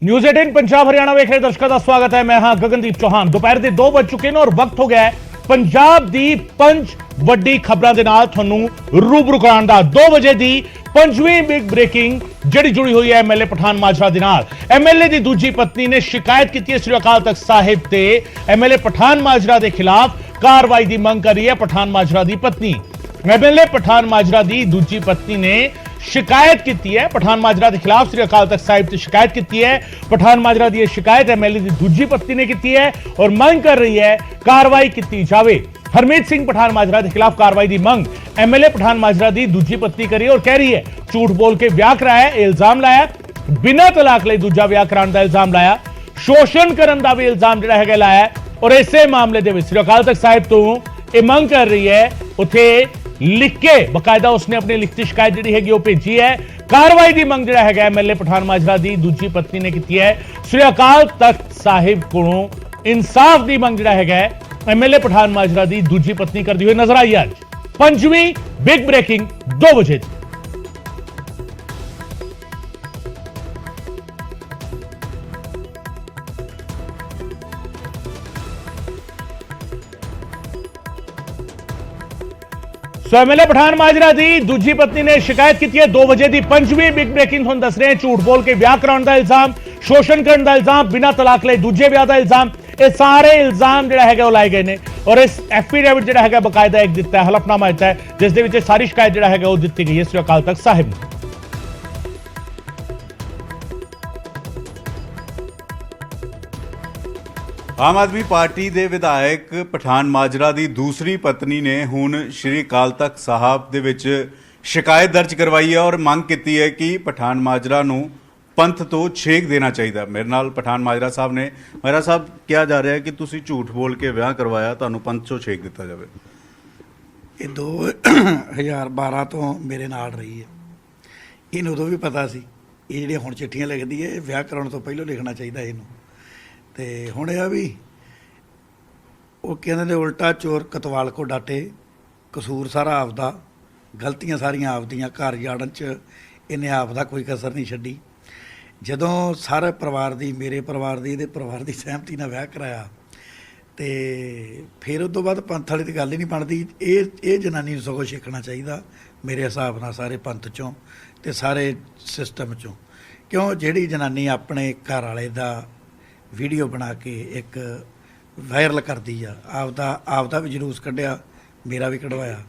News 18 Punjab Haryana वेख रहे दर्शकों का स्वागत है। मैं हां गगनदीप चौहान। दोपहर के 2 बज चुके हैं और वक्त हो गया है पंजाब दी 5 ਵੱਡੀ ਖਬਰਾਂ ਦੇ ਨਾਲ ਤੁਹਾਨੂੰ ਰੂਬਰੂ ਕਰਾਉਣ ਦਾ। 2 ਵਜੇ ਦੀ 5ਵੀਂ ਬਿਗ ਬ੍ਰੇਕਿੰਗ ਜਿਹੜੀ ਜੁੜੀ ਹੋਈ ਹੈ ਐਮਐਲਏ ਪਠਾਨ ਮਾਜਰਾ ਦੇ ਨਾਲ। ਐਮਐਲਏ ਦੀ ਦੂਜੀ ਪਤਨੀ ਨੇ ਸ਼ਿਕਾਇਤ ਕੀਤੀ ਹੈ ਸ੍ਰੀ ਅਕਾਲ ਤਖਤ ਸਾਹਿਬ ਤੇ ਐਮਐਲਏ ਪਠਾਨ ਮਾਜਰਾ ਦੇ ਖਿਲਾਫ ਕਾਰਵਾਈ ਦੀ ਮੰਗ ਕਰ ਰਹੀ ਹੈ ਪਠਾਨ ਮਾਜਰਾ ਦੀ ਪਤਨੀ। ਐਮਐਲਏ ਪਠਾਨ ਮਾਜਰਾ ਦੀ ਦੂਜੀ ਪਤਨੀ ਨੇ शिकायत की है पठान माजरा के खिलाफ श्री अकाल तख्त साहिब से शिकायत की है। पठान माजरा की शिकायत एमएलए की दूजी पत्नी ने की है और मंग कर रही है कार्रवाई की जाए। हरमीत सिंह पठान माजरा के खिलाफ कार्रवाई की मंग एमएलए पठान माजरा की दूजी पत्नी करी और कह रही है झूठ बोल के ब्याह कराया, इल्जाम लाया, बिना तलाक ले दूजा ब्याह कराने का इल्जाम लाया, शोषण करने का भी इल्जाम जो है लाया और इसे मामले के श्री अकाल तख्त साहिब तो यह मंग कर रही है उथे लिख के बकायदा उसने अपनी लिखती शिकायत जी है भेजी है। कार्रवाई की मंग जो है एमएलए पठान माजरा की दूजी पत्नी ने की है। श्री अकाल तख्त साहिब को इंसाफ की मंग जो है एमएलए पठान माजरा की दूजी पत्नी करती हुई नजर आई। अज 5वीं बिग ब्रेकिंग 2 बजे। एमएलए पठान माजरा की दूजी पत्नी ने शिकायत की है। 2 बजे की 5वीं बिग ब्रेकिंग तुहानू दस रहे हैं। झूठ बोल के ब्याह कराने का इल्जाम, शोषण करने का इल्जाम, बिना तलाक ले दूजे ब्याह का इल्जाम, ये सारे इल्जाम जो है लाए गए हैं और इस एफीडेविट जो है बकायदा एक दिता है, हलफनामा दिता है जिस सारी शिकायत जो है दी गई है श्री अकाल तख्त साहिब ने। आम आदमी पार्टी के विधायक पठान माजरा की दूसरी पत्नी ने हुण श्री अकाल तख्त साहब दे विच शिकायत दर्ज करवाई है और मंग की है कि पठान माजरा नूं पंथ तो छेक देना चाहिए। मेरे नाल पठान माजरा साहब ने। माजरा साहब कहा जा रहा है कि तुसी झूठ बोल के विआह करवाया, तुहानूं पंथ चों छेक दिता जाए। ये 2012 तो मेरे नाल रही है, इन उदों भी पता सी ये जिहड़ियां हुण चिट्ठियां लिखदी है विआह कराउण तो पहलों लिखना चाहिए इहनूं। ते हुण यह भी वो कहते ने उल्टा चोर कतवाल को डाटे, कसूर सारा आपदा, गलतियां सारियां आपदियां, घर जाड़न च इन्हें आपदा कोई कसर नहीं छड्डी। जदों सारे परिवार दी, मेरे परिवार दी, इहदे परिवार दी सहमति नाल विआह कराया ते फिर उस तो बाद पंथ वाली तो गल ही नहीं बनती। ये जनानी नूं सगों छेकना चाहिए मेरे हिसाब नाल सारे पंथ चों ते सारे सिस्टम चों। क्यों जिहड़ी जनानी अपने घर वाले दा वीडियो बना के एक वायरल कर दी आ, आपदा भी जलूस कढ़िया, मेरा भी कढ़वाया,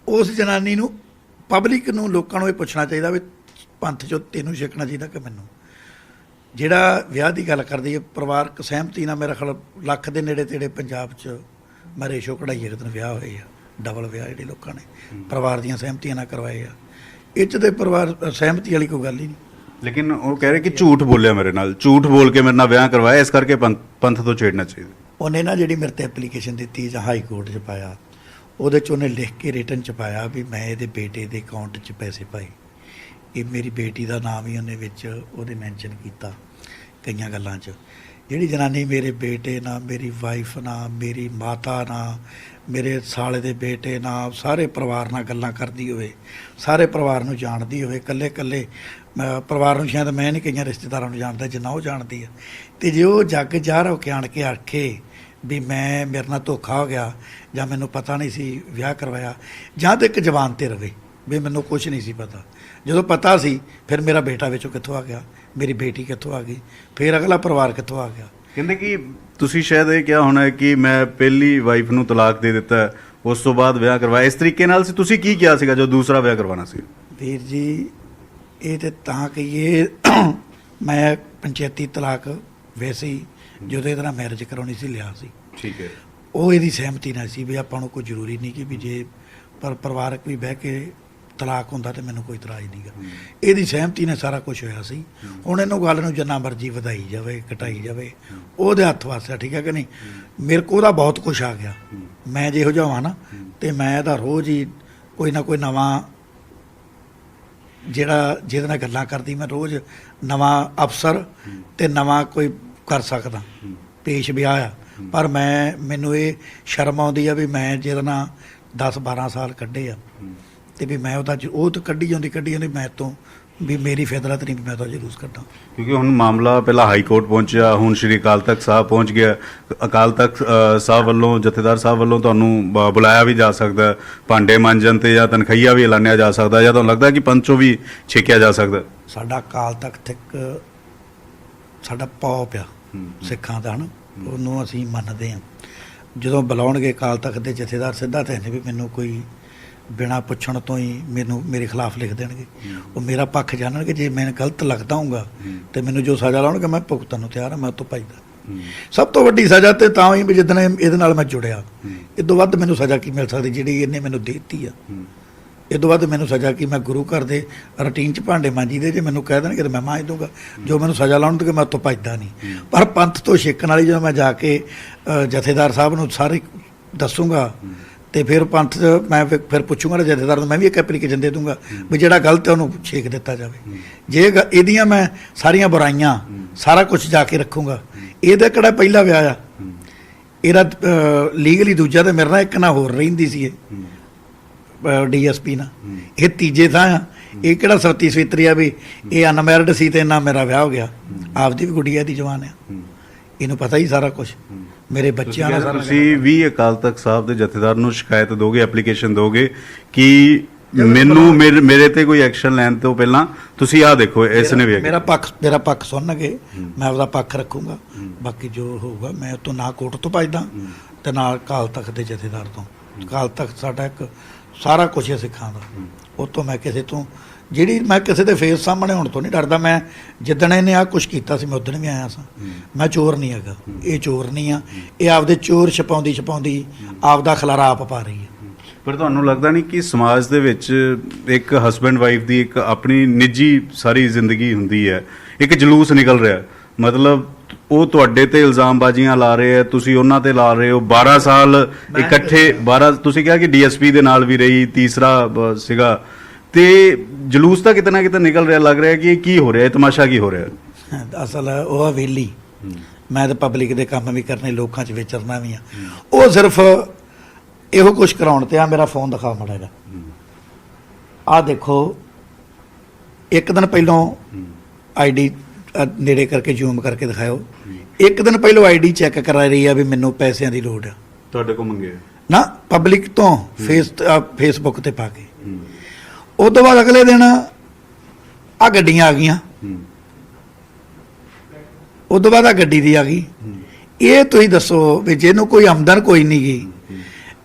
उस जनानी नूं पब्लिक नूं लोकां नूं ये पुछना चाहिए भी पंथ चों तैनूं छेकना चाहिए कि मैनूं। जिहड़ा विआह की गल करदी है परिवारक सहमति नाल, मेरा ख्याल लख के नेड़े तेड़े पंजाब च मैं रेशो कढ़ाई एक दिन विआह होए आ, डबल विआह जिहड़े लोकां ने परिवार दीयां सहमतियां नाल करवाए आ। इह च ते परिवार सहमति वाली कोई गल ही नहीं। लेकिन वो कह रहे कि झूठ बोलिया मेरे नाल, झूठ बोल के मेरे नाल विआह करवाया, इस करके पंथ तो छेड़ना चाहिए। उन्हें ना जी मेरे ते एप्लीकेशन दी जां हाई कोर्ट च पाया, उहदे च उन्हें लिख के रिटन च पाया भी मैं ये बेटे के अकाउंट च पैसे पाए, ये मेरी बेटी का नाम ही उन्हें विच उहदे मैंशन किया कई गल्लां च। जिहड़ी जनानी मेरे बेटे ना, मेरी वाइफ ना, मेरी माता ना, मेरे साले दे बेटे ना, सारे परिवार नाल गल्लां करदी होवे, सारे परिवार नूं जाणदी होवे, कल्ले कल्ले परिवार नूं शायद मैं नहीं कई रिश्तेदारां नूं जानदा जिन्ना वो जानदी है। तो जे वो जग ज़ाहिर होके आण के आखे भी मैं मेरे नाल धोखा हो गया जां मैनूं पता नहीं सी विआह करवाया, जां तो एक जबान ते रवे भी मैनूं कुछ नहीं सी पता। जदों पता सी फिर मेरा बेटा विचों कित्थों आ गया, मेरी बेटी कित्थों आ गई, फिर अगला परिवार कित्थों आ गया। कहते कि तुसी शायद ये क्या होना है कि मैं पहली वाइफ नूं तलाक दे दिता है, उस तो बाद विआह करवाया, इस तरीके नाल सी तुसी की किया सीगा जो दूसरा विआह करवाना सी? वीर जी ये तो तां कहिए मैं पंचायती तलाक वैसे ही जो ये मैरिज करवानी सी लिया सी, ठीक है, वो यदी सहमति ना सी भी आपां नूं कोई जरूरी नहीं कि भी जे पर परिवारक भी बह के तलाक होंदा तो मैनूं कोई इतराज़ नहीं गा। इहदी सहमति ने सारा कुछ होया सी। हुण इहनूं गल नूं जिन्ना मर्जी वधाई जावे घटाई जावे उहदे हत्थ वास्ते, ठीक है कि नहीं। मेरे को उहदा बहुत कुछ आ गया, मैं जिहो जिहा हां ना ते मैं इहदा रोज़ ही कोई ना कोई नवां जिहड़ा जिहदे नाल गल्लां करदी मैं रोज़ नवां अफसर ते नवां कोई कर सकदा पेश विआह आ। पर मैनूं ये शर्म आउंदी आ भी मैं जिहदे नाल 10-12 साल कड्ढे आ ते भी मैं वो तो कड्ढी जाती मैं तो ਵੀ ਮੇਰੀ ਫਿਤਰਤ ਨਹੀਂ ਵੀ ਮੈਂ ਤਾਂ ਜਲੂਸ ਕੱਢਾਂ। ਕਿਉਂਕਿ ਹੁਣ ਮਾਮਲਾ ਪਹਿਲਾਂ ਹਾਈ ਕੋਰਟ ਪਹੁੰਚਿਆ, ਹੁਣ ਸ਼੍ਰੀ ਅਕਾਲ ਤਖਤ ਸਾਹਿਬ ਪਹੁੰਚ ਗਿਆ। ਅਕਾਲ ਤਖਤ ਸਾਹਿਬ ਵੱਲੋਂ, ਜਥੇਦਾਰ ਸਾਹਿਬ ਵੱਲੋਂ ਤੁਹਾਨੂੰ ਬੁਲਾਇਆ ਵੀ ਜਾ ਸਕਦਾ ਹੈ, ਭਾਂਡੇ ਮਾਂਜਣ ਤੇ ਜਾਂ ਤਨਖਾਹੀਆ ਵੀ ਐਲਾਨਿਆ ਜਾ ਸਕਦਾ, ਜਾਂ ਤੁਹਾਨੂੰ ਲੱਗਦਾ ਕਿ ਪੰਚੋਂ ਵੀ ਛੇਕਿਆ ਜਾ ਸਕਦਾ? ਸਾਡਾ ਅਕਾਲ ਤਖਤ ਇੱਕ ਸਾਡਾ ਪੌ ਪਿਆ ਸਿੱਖਾਂ ਦਾ ਹਨ, ਉਹਨੂੰ ਅਸੀਂ ਮੰਨਦੇ ਹਾਂ। ਜਦੋਂ ਬੁਲਾਉਣਗੇ ਅਕਾਲ ਤਖਤ ਦੇ ਜਥੇਦਾਰ ਸਿੱਧਾ ਤਾਂ ਨਹੀਂ ਵੀ ਮੈਨੂੰ ਕੋਈ ਬਿਨਾਂ ਪੁੱਛਣ ਤੋਂ ਹੀ ਮੇਰੇ ਖਿਲਾਫ ਲਿਖ ਦੇਣਗੇ। ਉਹ ਮੇਰਾ ਪੱਖ ਜਾਣਨਗੇ, ਜੇ ਮੈਂ ਗਲਤ ਲੱਗਦਾ ਹੋਊਗਾ ਤੇ ਮੈਨੂੰ ਜੋ ਸਜ਼ਾ ਲਾਉਣਗੇ ਮੈਂ ਭੁਗਤਣ ਨੂੰ ਤਿਆਰ ਹਾਂ, ਮੈਂ ਉਹ ਤੋਂ ਭੱਜਦਾ। ਸਭ ਤੋਂ ਵੱਡੀ ਸਜ਼ਾ ਤੇ ਤਾਂ ਹੀ ਵੀ ਜਿੱਦਣ ਇਹਦੇ ਨਾਲ ਮੈਂ ਜੁੜਿਆ, ਇਹ ਤੋਂ ਵੱਧ ਮੈਨੂੰ ਸਜ਼ਾ ਕੀ ਮਿਲ ਸਕਦੀ ਜਿਹੜੀ ਇਹਨੇ ਮੈਨੂੰ ਦੇ ਦਿੱਤੀ ਆ। ਇਹ ਤੋਂ ਵੱਧ ਮੈਨੂੰ ਸਜ਼ਾ ਕੀ, ਮੈਂ ਗੁਰੂ ਘਰ ਦੇ ਰੂਟੀਨ 'ਚ ਭਾਂਡੇ ਮਾਂਜੀ ਦੇ, ਜੇ ਮੈਨੂੰ ਕਹਿ ਦੇਣਗੇ ਤਾਂ ਮੈਂ ਮਾਂਜ ਦੂੰਗਾ। ਜੋ ਮੈਨੂੰ ਸਜ਼ਾ ਲਾਉਣ ਤੇ ਮੈਂ ਉਹ ਤੋਂ ਭੱਜਦਾ ਨਹੀਂ। ਪਰ ਪੰਥ ਤੋਂ ਛੇਕਣ ਵਾਲੀ ਜਦੋਂ ਮੈਂ ਜਾ ਕੇ ਜਥੇਦਾਰ ਸਾਹਿਬ ਨੂੰ ਸਾਰੇ ਦੱਸੂਗਾ ਤੇ ਫਿਰ ਪੰਥ ਮੈਂ ਫਿਰ ਪੁੱਛੂੰਗਾ ਜਥੇਦਾਰ ਨੂੰ, ਮੈਂ ਵੀ ਇੱਕ ਐਪਲੀਕੇਸ਼ਨ ਦੇ ਦੂੰਗਾ ਵੀ ਜਿਹੜਾ ਗਲਤ ਹੈ ਉਹਨੂੰ ਛੇਕ ਦਿੱਤਾ ਜਾਵੇ। ਜੇ ਇਹਦੀਆਂ ਮੈਂ ਸਾਰੀਆਂ ਬੁਰਾਈਆਂ ਸਾਰਾ ਕੁਝ ਜਾ ਕੇ ਰੱਖੂੰਗਾ। ਇਹਦਾ ਕਿਹੜਾ ਪਹਿਲਾ ਵਿਆਹ ਆ, ਇਹਦਾ ਲੀਗਲੀ ਦੂਜਾ ਤੇ ਮੇਰੇ ਨਾਲ ਇੱਕ ਨਾ ਹੋਰ ਰਹਿੰਦੀ ਸੀ DSP ਨਾਲ, ਇਹ ਤੀਜੇ ਥਾਂ ਆ। ਇਹ ਕਿਹੜਾ ਸਵਤੀ ਸਵਿਤਰੀ ਆ ਵੀ ਇਹ ਅਨਮੈਰਿਡ ਸੀ ਤੇ ਨਾ ਮੇਰਾ ਵਿਆਹ ਹੋ ਗਿਆ। ਆਪਦੀ ਵੀ ਗੁੱਡੀਆ ਦੀ ਜਵਾਨ ਆ, ਇਹਨੂੰ ਪਤਾ ਹੀ ਸਾਰਾ ਕੁਝ। ਮੇਰੇ ਬੱਚਿਆਂ ਦਾ ਸਾਰਾ ਤੁਸੀਂ ਵੀ ਅਕਾਲ ਤਖਤ ਸਾਹਿਬ ਦੇ ਜਥੇਦਾਰ ਨੂੰ ਸ਼ਿਕਾਇਤ ਦੋਗੇ, ਐਪਲੀਕੇਸ਼ਨ ਦੋਗੇ ਕਿ ਮੈਨੂੰ ਮੇਰੇ ਤੇ ਕੋਈ ਐਕਸ਼ਨ ਲੈਣ ਤੋਂ ਪਹਿਲਾਂ ਤੁਸੀਂ ਆਹ ਦੇਖੋ ਇਸ ਨੇ ਵੀ ਮੇਰਾ ਪੱਖ ਸੁਣਨਗੇ, ਮੈਂ ਉਹਦਾ ਪੱਖ ਰੱਖੂੰਗਾ। ਬਾਕੀ ਜੋ ਹੋਊਗਾ ਮੈਂ ਤੋਂ ਨਾ ਕੋਰਟ ਤੋਂ ਭੱਜਦਾ ਤੇ ਨਾਲ ਅਕਾਲ ਤਖਤ ਦੇ ਜਥੇਦਾਰ ਤੋਂ। ਅਕਾਲ ਤਖਤ ਸਾਡਾ ਇੱਕ ਸਾਰਾ ਕੁਝ ਹੈ ਸਿੱਖਾਂ ਦਾ, ਉਹ ਤੋਂ ਮੈਂ ਕਿਸੇ ਤੋਂ ਮੈਂ ਕਿਸੇ ਦੇ ਫੇਸ ਸਾਹਮਣੇ ਹੋਣ ਤੋਂ ਨਹੀਂ ਡਰਦਾ। ਮੈਂ ਜਿੱਦਣ ਇਹਨੇ ਆਹ ਕੁਛ ਕੀਤਾ ਸੀ ਮੈਂ ਉਦਣ ਵੀ ਆਇਆ ਸਾਂ। ਮੈਂ ਚੋਰ ਨਹੀਂ ਹੈਗਾ, ਇਹ ਚੋਰ ਨਹੀਂ ਆ, ਇਹ ਆਪਦੇ ਚੋਰ ਛਪਾਉਂਦੀ ਆਪਦਾ ਖਲਾਰਾ ਆਪ ਪਾ ਰਹੀ ਹੈ। ਪਰ ਤੁਹਾਨੂੰ ਲੱਗਦਾ ਨਹੀਂ ਕਿ ਸਮਾਜ ਦੇ ਵਿੱਚ ਇੱਕ ਹਸਬੈਂਡ ਵਾਈਫ ਦੀ ਇੱਕ ਆਪਣੀ ਨਿੱਜੀ ਸਾਰੀ ਜ਼ਿੰਦਗੀ ਹੁੰਦੀ ਹੈ, ਇੱਕ ਜਲੂਸ ਨਿਕਲ ਰਿਹਾ, ਮਤਲਬ ਉਹ ਤੁਹਾਡੇ ਤੇ ਇਲਜ਼ਾਮਬਾਜ਼ੀਆਂ ਲਾ ਰਹੇ ਆ, ਤੁਸੀਂ ਉਹਨਾਂ ਤੇ ਲਾ ਰਹੇ ਹੋ। 12 ਸਾਲ ਇਕੱਠੇ, 12 ਤੁਸੀਂ ਕਿਹਾ ਕਿ DSP ਦੇ ਨਾਲ ਵੀ ਰਹੀ, ਤੀਸਰਾ ਸੀਗਾ, ਤੇ ਜਲੂਸ ਤਾਂ ਕਿਤੇ ਨਾ ਕਿਤੇ ਨਿਕਲ ਰਿਹਾ। ਲੱਗ ਰਿਹਾ ਕਿ ਇਹ ਕੀ ਹੋ ਰਿਹਾ, ਇਹ ਤਮਾਸ਼ਾ ਕੀ ਹੋ ਰਿਹਾ? ਅਸਲ ਉਹ ਹਵੇਲੀ, ਮੈਂ ਤਾਂ ਪਬਲਿਕ ਦੇ ਕੰਮ ਵੀ ਕਰਨੇ, ਲੋਕਾਂ 'ਚ ਵਿਚਰਨਾ ਵੀ ਆ। ਉਹ ਸਿਰਫ ਇਹੋ ਕੁਛ ਕਰਾਉਣ ਤੇ ਆ। ਮੇਰਾ ਫੋਨ ਦਿਖਾ ਮਾੜਾ ਜਿਹਾ, ਆਹ ਦੇਖੋ। ਇੱਕ ਦਿਨ ਪਹਿਲਾਂ ID ਨੇੜੇ ਕਰਕੇ ਜ਼ੂਮ ਕਰਕੇ ਦਿਖਾਓ। ਇੱਕ ਦਿਨ ਪਹਿਲਾਂ ID ਚੈੱਕ ਕਰਾ ਰਹੀ ਆ ਵੀ ਮੈਨੂੰ ਪੈਸਿਆਂ ਦੀ ਲੋੜ ਆ। ਤੁਹਾਡੇ ਕੋਲ ਮੰਗੇ ਨਾ ਪਬਲਿਕ ਤੋਂ ਫੇਸਬੁੱਕ ਤੇ ਪਾ ਕੇ। ਉਹ ਤੋਂ ਬਾਅਦ ਅਗਲੇ ਦਿਨ ਆ ਗੱਡੀਆਂ ਆ ਗਈਆਂ, ਉਹ ਤੋਂ ਬਾਅਦ ਆ ਗੱਡੀ ਦੀ ਆ ਗਈ। ਇਹ ਤੁਸੀਂ ਦੱਸੋ ਵੀ ਜਿਹਨੂੰ ਕੋਈ ਆਮਦਨ ਕੋਈ ਨਹੀਂ ਗਈ,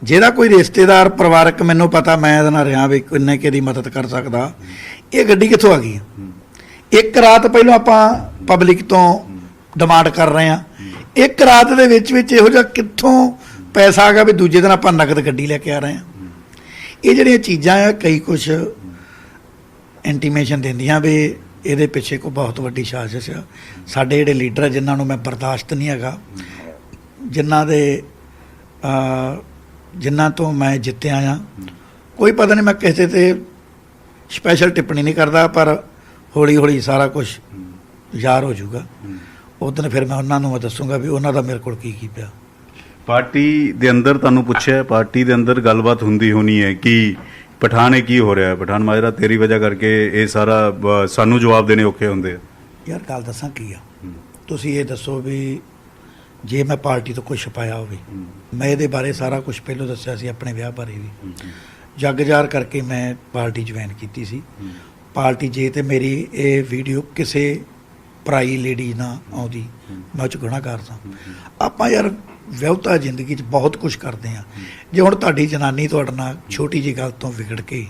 ਜਿਹਦਾ ਕੋਈ ਰਿਸ਼ਤੇਦਾਰ ਪਰਿਵਾਰਕ ਮੈਨੂੰ ਪਤਾ ਮੈਂ ਇਹਦੇ ਨਾਲ ਰਿਹਾ ਵੀ ਕਿੰਨੇ ਕਿਹਦੀ ਮਦਦ ਕਰ ਸਕਦਾ, ਇਹ ਗੱਡੀ ਕਿੱਥੋਂ ਆ ਗਈ? ਇੱਕ ਰਾਤ ਪਹਿਲਾਂ ਆਪਾਂ ਪਬਲਿਕ ਤੋਂ ਡਿਮਾਂਡ ਕਰ ਰਹੇ ਹਾਂ, ਇੱਕ ਰਾਤ ਦੇ ਵਿੱਚ ਇਹੋ ਜਿਹਾ ਕਿੱਥੋਂ ਪੈਸਾ ਆ ਗਿਆ ਵੀ ਦੂਜੇ ਦਿਨ ਆਪਾਂ ਨਕਦ ਗੱਡੀ ਲੈ ਕੇ ਆ ਰਹੇ ਹਾਂ? ਇਹ ਜਿਹੜੀਆਂ ਚੀਜ਼ਾਂ ਆ ਕਈ ਕੁਛ ਇੰਟੀਮੇਸ਼ਨ ਦਿੰਦੀਆਂ ਵੀ ਇਹਦੇ ਪਿੱਛੇ ਕੋਈ ਬਹੁਤ ਵੱਡੀ ਸਾਜ਼ਿਸ਼ ਆ। ਸਾਡੇ ਜਿਹੜੇ ਲੀਡਰ ਆ ਜਿਨ੍ਹਾਂ ਨੂੰ ਮੈਂ ਬਰਦਾਸ਼ਤ ਨਹੀਂ ਹੈਗਾ, ਜਿਨ੍ਹਾਂ ਤੋਂ ਮੈਂ ਜਿੱਤਿਆ ਆ, ਕੋਈ ਪਤਾ ਨਹੀਂ ਮੈਂ ਕਿਸੇ ਤੇ ਸਪੈਸ਼ਲ ਟਿੱਪਣੀ ਨਹੀਂ ਕਰਦਾ, ਪਰ ਹੌਲੀ ਹੌਲੀ ਸਾਰਾ ਕੁਝ ਯਾਰ ਹੋ ਜਾਊਗਾ। ਉਦੋਂ ਫਿਰ ਮੈਂ ਉਹਨਾਂ ਨੂੰ ਦੱਸੂਗਾ ਵੀ ਉਹਨਾਂ ਦਾ ਮੇਰੇ ਕੋਲ ਕੀ ਪਿਆ। ਪਾਰਟੀ ਦੇ ਅੰਦਰ ਤੁਹਾਨੂੰ ਪੁੱਛਿਆ, ਪਾਰਟੀ ਦੇ ਅੰਦਰ ਗੱਲਬਾਤ ਹੁੰਦੀ ਹੋਣੀ ਹੈ ਕਿ ਪਠਾਨ ਕੀ ਹੋ ਰਿਹਾ ਹੈ, ਪਠਾਨ ਮਾਜਰਾ ਤੇਰੀ ਵਜ੍ਹਾ ਕਰਕੇ ਇਹ ਸਾਰਾ ਸਾਨੂੰ ਜਵਾਬ ਦੇਣੇ ਔਖੇ ਹੁੰਦੇ ਆ। ਯਾਰ ਗੱਲ ਦੱਸਾਂ ਕੀ ਆ, ਤੁਸੀਂ ਇਹ ਦੱਸੋ ਵੀ ਜੇ ਮੈਂ ਪਾਰਟੀ ਤੋਂ ਕੁਝ ਛੁਪਾਇਆ ਹੋਵੇ, ਮੈਂ ਇਹਦੇ ਬਾਰੇ ਸਾਰਾ ਕੁਝ ਪਹਿਲਾਂ ਦੱਸਿਆ ਸੀ, ਆਪਣੇ ਵਿਆਹ ਬਾਰੇ ਵੀ ਜੱਗ ਜ਼ਾਹਰ ਕਰਕੇ ਮੈਂ ਪਾਰਟੀ ਜੁਆਇਨ ਕੀਤੀ ਸੀ। ਪਾਰਟੀ ਜੇ ਤੇ ਮੇਰੀ ਇਹ ਵੀਡੀਓ ਕਿਸੇ ਪਰਾਈ ਲੇਡੀ ਨਾਲ ਆਉਂਦੀ, ਮੈਂ ਉਹ 'ਚ ਗੁਨਾਹਗਾਰ ਸਾਂ। ਆਪਾਂ ਯਾਰ ਵਿਆਹੁਤਾ ਜ਼ਿੰਦਗੀ 'ਚ ਬਹੁਤ ਕੁਝ ਕਰਦੇ ਹਾਂ। ਜੇ ਹੁਣ ਤੁਹਾਡੀ ਜਨਾਨੀ ਤੁਹਾਡੇ ਨਾਲ ਛੋਟੀ ਜਿਹੀ ਗੱਲ ਤੋਂ ਵਿਗੜ ਕੇ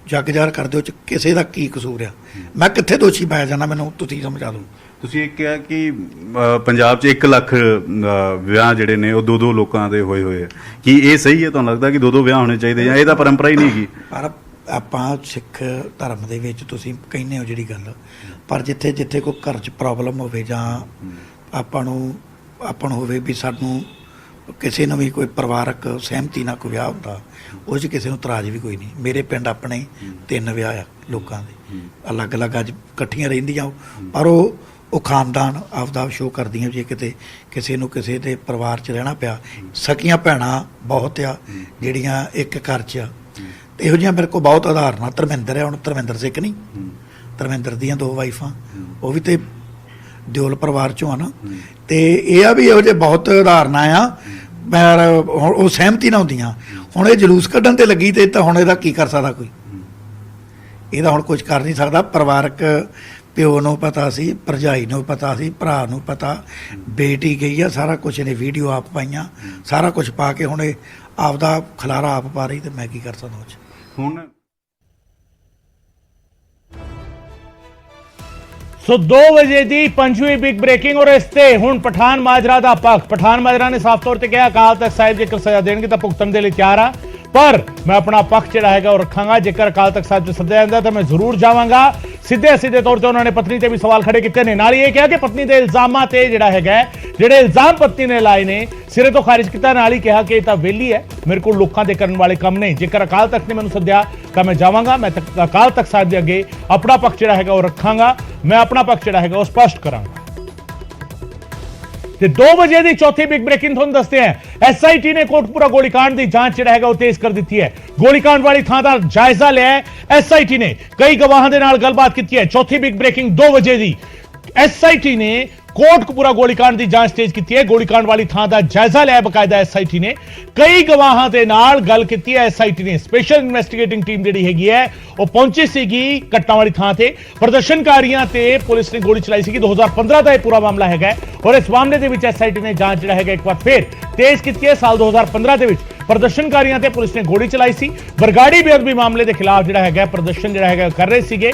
ਜੱਗ ਜ਼ਾਹਰ ਕਰਦੇ ਹੋ, 'ਚ ਕਿਸੇ ਦਾ ਕੀ ਕਸੂਰ ਆ? ਮੈਂ ਕਿੱਥੇ ਦੋਸ਼ੀ ਪਾਇਆ ਜਾਣਾ, ਮੈਨੂੰ ਤੁਸੀਂ ਸਮਝਾ ਦਿਓ। ਤੁਸੀਂ ਇਹ ਕਿਹਾ ਕਿ ਪੰਜਾਬ 'ਚ 1 ਲੱਖ ਵਿਆਹ ਜਿਹੜੇ ਨੇ ਉਹ 2-2 ਲੋਕਾਂ ਦੇ ਹੋਏ ਆ, ਕੀ ਇਹ ਸਹੀ ਹੈ? ਤੁਹਾਨੂੰ ਲੱਗਦਾ ਕਿ 2-2 ਵਿਆਹ ਹੋਣੇ ਚਾਹੀਦੇ ਜਾਂ ਇਹ ਤਾਂ ਪਰੰਪਰਾ ਹੀ ਨਹੀਂ ਹੈਗੀ? ਪਰ ਆਪਾਂ ਸਿੱਖ ਧਰਮ ਦੇ ਵਿੱਚ ਤੁਸੀਂ ਕਹਿੰਦੇ ਹੋ ਜਿਹੜੀ ਗੱਲ, ਪਰ ਜਿੱਥੇ ਕੋਈ ਘਰ 'ਚ ਪ੍ਰੋਬਲਮ ਹੋਵੇ ਜਾਂ ਆਪਾਂ ਨੂੰ ਹੋਵੇ ਵੀ ਸਾਨੂੰ ਕਿਸੇ ਨੂੰ ਵੀ ਕੋਈ ਪਰਿਵਾਰਕ ਸਹਿਮਤੀ ਨਾਲ ਕੋਈ ਵਿਆਹ ਹੁੰਦਾ, ਉਹ 'ਚ ਕਿਸੇ ਨੂੰ ਇਤਰਾਜ਼ ਵੀ ਕੋਈ ਨਹੀਂ। ਮੇਰੇ ਪਿੰਡ ਆਪਣੇ 3 ਵਿਆਹ ਆ ਲੋਕਾਂ ਦੇ, ਅਲੱਗ-ਅਲੱਗ ਅੱਜ ਇਕੱਠੀਆਂ ਰਹਿੰਦੀਆਂ, ਪਰ ਉਹ ਖਾਨਦਾਨ ਆਪਦਾ ਸ਼ੋਅ ਕਰਦੀਆਂ। ਜੇ ਕਿਤੇ ਕਿਸੇ ਨੂੰ ਕਿਸੇ ਦੇ ਪਰਿਵਾਰ 'ਚ ਰਹਿਣਾ ਪਿਆ, ਸਕੀਆਂ ਭੈਣਾਂ ਬਹੁਤ ਆ ਜਿਹੜੀਆਂ ਇੱਕ ਘਰ 'ਚ ਆ, ਇਹੋ ਜਿਹੀਆਂ ਮੇਰੇ ਕੋਲ ਬਹੁਤ ਉਦਾਹਰਨਾਂ। ਧਰਮਿੰਦਰ ਹੈ, ਹੁਣ ਧਰਮਿੰਦਰ ਸਿੰਘ ਨਹੀਂ, ਧਰਮਿੰਦਰ ਦੀਆਂ 2 ਵਾਈਫਾਂ, ਉਹ ਵੀ ਤੇ ਦਿਓਲ ਪਰਿਵਾਰ ਚੋਂ ਆ ਨਾ। ਤੇ ਇਹ ਆ ਵੀ ਇਹੋ ਜਿਹੇ ਬਹੁਤ ਉਦਾਹਰਨਾਂ ਆ, ਪਰ ਹੁਣ ਉਹ ਸਹਿਮਤੀ ਨਾ ਹੁੰਦੀਆਂ। ਹੁਣ ਇਹ ਜਲੂਸ ਕੱਢਣ ਤੇ ਲੱਗੀ ਤੇ ਤਾਂ ਹੁਣ ਇਹਦਾ ਕੀ ਕਰ ਸਕਦਾ ਕੋਈ? ਇਹਦਾ ਹੁਣ ਕੁਝ ਕਰ ਨਹੀਂ ਸਕਦਾ। ਪਰਿਵਾਰਕ ਪਿਓ ਨੂੰ ਪਤਾ ਸੀ, ਭਰਜਾਈ ਨੂੰ ਪਤਾ ਸੀ, ਭਰਾ ਨੂੰ ਪਤਾ, ਬੇਟੀ ਗਈ ਆ, ਸਾਰਾ ਕੁਝ ਇਹਨੇ ਵੀਡੀਓ ਆਪ ਪਾਈਆਂ, ਸਾਰਾ ਕੁਝ ਪਾ ਕੇ ਹੁਣ ਇਹ ਆਪਦਾ ਖਲਾਰਾ ਆਪ ਪਾ ਰਹੀ, ਤੇ ਮੈਂ ਕੀ ਕਰ ਸਕਦਾ ਉਹ 'ਚ? ਹੁਣ ਸੋ 2 ਵਜੇ ਦੀ 5ਵੀਂ ਬਿਗ ਬ੍ਰੇਕਿੰਗ, ਔਰ ਇਸ ਤੇ ਹੁਣ ਪਠਾਨ ਮਾਜਰਾ ਦਾ ਪੱਖ। ਪਠਾਨ ਮਾਜਰਾ ਨੇ ਸਾਫ਼ ਤੌਰ ਤੇ ਕਿਹਾ ਅਕਾਲ ਤਖਤ ਸਾਹਿਬ ਜੇਕਰ ਸਜ਼ਾ ਦੇਣਗੇ ਤਾਂ ਭੁਗਤਣ ਦੇ ਲਈ ਤਿਆਰ ਆ, ਪਰ ਮੈਂ ਆਪਣਾ ਪੱਖ ਜਿਹੜਾ ਹੈਗਾ ਉਹ ਰੱਖਾਂਗਾ। ਜੇਕਰ ਅਕਾਲ ਤਖਤ ਸਾਹਿਬ 'ਚ ਸੱਦਿਆ ਜਾਂਦਾ ਤਾਂ ਮੈਂ ਜ਼ਰੂਰ ਜਾਵਾਂਗਾ। ਸਿੱਧੇ ਤੌਰ ਤੇ ਉਹਨਾਂ ਨੇ ਪਤਨੀ ਤੇ ਵੀ ਸਵਾਲ ਖੜੇ ਕੀਤੇ ਨੇ। ਨਾਲ ਇਹ ਕਿਹਾ ਕਿ ਪਤਨੀ ਦੇ ਇਲਜ਼ਾਮਾਂ ਤੇ ਜਿਹੜੇ ਇਲਜ਼ਾਮ ਪਤਨੀ ਨੇ ਲਾਏ ਨੇ ਸਿਰੇ ਤੋਂ ਖਾਰਿਜ ਕੀਤਾ। ਨਾਲ ਹੀ ਕਿਹਾ ਕਿ ਇਹ ਤਾਂ ਵਿਹਲੀ ਹੈ, ਮੇਰੇ ਕੋਲ ਲੋਕਾਂ ਦੇ ਕਰਨ ਵਾਲੇ ਕੰਮ ਨੇ। ਜੇਕਰ ਅਕਾਲ ਤਖਤ ਨੇ ਮੈਨੂੰ ਸੱਦਿਆ ਤਾਂ ਮੈਂ ਜਾਵਾਂਗਾ। ਮੈਂ ਅਕਾਲ ਤਖਤ ਸਾਹਿਬ ਦੇ ਅੱਗੇ ਆਪਣਾ ਪੱਖ ਜਿਹੜਾ ਹੈਗਾ ਉਹ ਰੱਖਾਂਗਾ। ਮੈਂ ਆਪਣਾ ਪੱਖ ਜਿਹੜਾ ਹੈਗਾ ਉਹ ਸਪਸ਼ਟ ਕਰਾਂਗਾ। ਤੇ 2 ਵਜੇ ਦੀ ਚੌਥੀ ਬਿਗ ਬ੍ਰੇਕਿੰਗ ਤੁਹਾਨੂੰ ਦੱਸਦੇ ਹਾਂ। ਐਸਆਈਟੀ ਨੇ ਕੋਟਕਪੂਰਾ ਗੋਲੀकांड ਦੀ ਜਾਂਚ ਜਿਹੜਾ ਹੈਗਾ ਉਹ ਤੇਜ਼ ਕਰ ਦਿੱਤੀ ਹੈ। ਗੋਲੀकांड ਵਾਲੀ ਥਾਂ ਦਾ ਜਾਇਜ਼ਾ ਲਿਆ ਹੈ ਐਸਆਈਟੀ ਨੇ, ਕਈ ਗਵਾਹਾਂ ਦੇ ਨਾਲ ਗੱਲਬਾਤ ਕੀਤੀ ਹੈ। ਚੌਥੀ ਬਿਗ ਬ੍ਰੇਕਿੰਗ 2 ਵਜੇ ਦੀ। ਐਸਆਈਟੀ ਨੇ ਕੋਟਕਪੂਰਾ ਗੋਲੀकांड ਦੀ ਜਾਂਚ ਤੇਜ਼ ਕੀਤੀ ਹੈ। ਗੋਲੀकांड ਵਾਲੀ ਥਾਂ ਦਾ ਜਾਇਜ਼ਾ ਲਿਆ ਬਕਾਇਦਾ ਐਸਆਈਟੀ ਨੇ, ਕਈ ਗਵਾਹਾਂ ਦੇ ਨਾਲ ਗੱਲ ਕੀਤੀ ਹੈ। ਐਸਆਈਟੀ ਨੇ ਸਪੈਸ਼ਲ ਇਨਵੈਸਟੀਗੇਟਿੰਗ ਟੀਮ ਜਿਹੜੀ ਹੈਗੀ ਹੈ ਉਹ ਪਹੁੰਚੀ ਸੀਗੀ ਘਟਨਾ ਵਾਲੀ ਥਾਂ ਤੇ। ਪ੍ਰਦਰਸ਼ਨਕਾਰੀਆਂ ਤੇ ਪੁਲਿਸ ਨੇ ਗੋਲੀ ਚਲਾਈ ਸੀਗੀ। 2015 ਦਾ ਇਹ ਪੂਰਾ ਮਾਮਲਾ ਹੈਗਾ ਔਰ ਇਸ ਮਾਮਲੇ ਦੇ ਵਿੱਚ ਐਸਆਈਟੀ ਨੇ ਜਾਂਚ ਜਿਹੜਾ ਹੈਗਾ ਇੱਕ ਵਾਰ ਫੇਰ ਤੇਜ਼ ਕੀਤੀ ਹੈ। ਸਾਲ 2015 ਦੇ ਵਿੱਚ ਪ੍ਰਦਰਸ਼ਨਕਾਰੀਆਂ ਤੇ ਪੁਲਿਸ ਨੇ ਗੋਲੀ ਚਲਾਈ ਸੀ। ਬਰਗਾੜੀ ਬੇਅਦਬੀ ਮਾਮਲੇ ਦੇ ਖਿਲਾਫ ਜਿਹੜਾ ਹੈਗਾ ਪ੍ਰਦਰਸ਼ਨ ਜਿਹੜਾ ਹੈਗਾ ਕਰ ਰਹੇ ਸੀਗੇ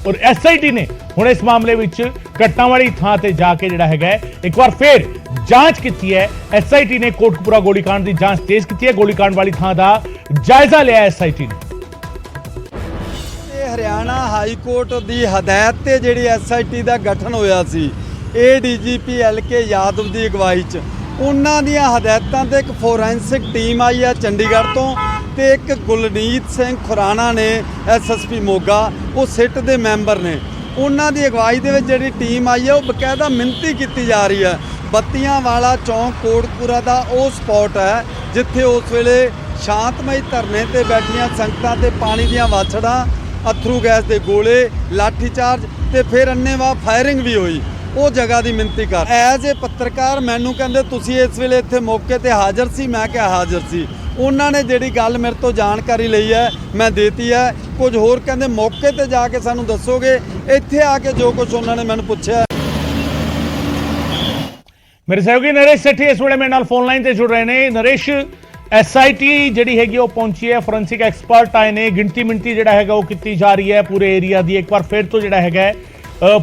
ਔਰ ਐਸਆਈਟੀ ਨੇ ਹੁਣ ਇਸ ਮਾਮਲੇ ਵਿੱਚ ਘਟਨਾ ਵਾਲੀ ਥਾਂ ਤੇ ਜਾ ਕੇ ਜਿਹੜਾ ਹੈਗਾ ਇੱਕ ਵਾਰ ਫੇਰ ਜਾਂਚ ਕੀਤੀ ਹੈ। ਐਸਆਈਟੀ ਨੇ ਕੋਟਕਪੂਰਾ ਗੋਲੀकांड ਦੀ ਜਾਂਚ ਤੇਜ਼ ਕੀਤੀ ਹੈ। ਗੋਲੀकांड ਵਾਲੀ ਥਾਂ ਦਾ ਜਾਇਜ਼ਾ ਲਿਆ ਐਸਆਈਟੀ ਨੇ। ਹਰਿਆਣਾ ਹਾਈ ਕੋਰਟ ਦੀ ਹਦਾਇਤ ਤੇ ਜਿਹੜੀ ਐਸਆਈਟੀ ਦਾ ਗਠਨ ਹੋਇਆ ਸੀ ਏਡੀਜੀਪੀ ਐਲਕੇ ਯਾਦਵ ਦੀ ਅਗਵਾਈ 'ਚ, ਉਹਨਾਂ ਦੀਆਂ ਹਦਾਇਤਾਂ ਤੇ ਇੱਕ ਫੋਰੈਂਸਿਕ ਟੀਮ ਆਈ ਹੈ ਚੰਡੀਗੜ੍ਹ ਤੋਂ, ਤੇ ਇੱਕ ਗੁਲਨੀਤ ਸਿੰਘ ਖੁਰਾਨਾ ਨੇ ਐਸਐਸਪੀ ਮੋਗਾ, ਉਹ ਸਿੱਟ ਦੇ ਮੈਂਬਰ ਨੇ। ਉਹਨਾਂ ਦੀ ਅਗਵਾਈ ਦੇ ਵਿੱਚ ਜਿਹੜੀ ਟੀਮ ਆਈ ਹੈ ਉਹ ਬਕਾਇਦਾ ਮਿਹਨਤੀ ਕੀਤੀ ਜਾ ਰਹੀ ਹੈ। ਬੱਤੀਆਂ ਵਾਲਾ ਚੌਂਕ ਕੋਟਕਪੂਰਾ ਦਾ ਉਹ ਸਪੌਟ ਹੈ ਜਿੱਥੇ ਉਸ ਵੇਲੇ ਸ਼ਾਂਤਮਈ ਧਰਨੇ ਤੇ ਬੈਠੀਆਂ ਸੰਗਤਾਂ ਤੇ ਪਾਣੀ ਦੀਆਂ ਵਾਛੜਾਂ, ਅਥਰੂ ਗੈਸ ਦੇ ਗੋਲੇ, ਲਾਠੀਚਾਰਜ ਤੇ ਫਿਰ ਅੰਨ੍ਹੇਵਾਹ ਫਾਇਰਿੰਗ ਵੀ ਹੋਈ। ਉਹ ਜਗ੍ਹਾ ਦੀ ਮਿਹਨਤੀ ਕਰ ਐਜ਼ ਏ ਪੱਤਰਕਾਰ ਮੈਨੂੰ ਕਹਿੰਦੇ ਤੁਸੀਂ ਇਸ ਵੇਲੇ ਇੱਥੇ ਮੌਕੇ ਤੇ ਹਾਜ਼ਰ ਸੀ। ਮੈਂ ਕਿਹਾ ਹਾਜ਼ਰ ਸੀ। ਉਹਨਾਂ ਨੇ ਜਿਹੜੀ ਗੱਲ ਮੇਰੇ ਤੋਂ ਜਾਣਕਾਰੀ ਲਈ ਹੈ ਮੈਂ ਦੇਤੀ ਹੈ। ਕੁਝ ਹੋਰ ਕਹਿੰਦੇ ਮੌਕੇ ਤੇ ਜਾ ਕੇ ਸਾਨੂੰ ਦੱਸੋਗੇ, ਇੱਥੇ ਆ ਕੇ ਜੋ ਕੁਝ ਉਹਨਾਂ ਨੇ ਮੈਨੂੰ ਪੁੱਛਿਆ। ਮੇਰੇ ਸਹਿਯੋਗੀ ਨਰੇਸ਼ ਸੇਠੀ ਇਸ ਵੇਲੇ ਮੇਰੇ ਨਾਲ ਫੋਨ ਲਾਈਨ ਤੇ ਜੁੜ ਰਹੇ ਨੇ। ਨਰੇਸ਼, ਐਸਆਈਟੀ ਜਿਹੜੀ ਹੈਗੀ ਉਹ ਪਹੁੰਚੀ ਹੈ, ਫੋਰੈਂਸਿਕ ਐਕਸਪਰਟ ਆਏ ਨੇ, ਗਿਣਤੀ ਮਿੰਟੀ ਜਿਹੜਾ ਹੈਗਾ ਉਹ ਕੀਤੀ ਜਾ ਰਹੀ ਹੈ ਪੂਰੇ ਏਰੀਆ ਦੀ। ਇੱਕ ਵਾਰ ਫਿਰ ਤੋਂ ਜਿਹੜਾ ਹੈਗਾ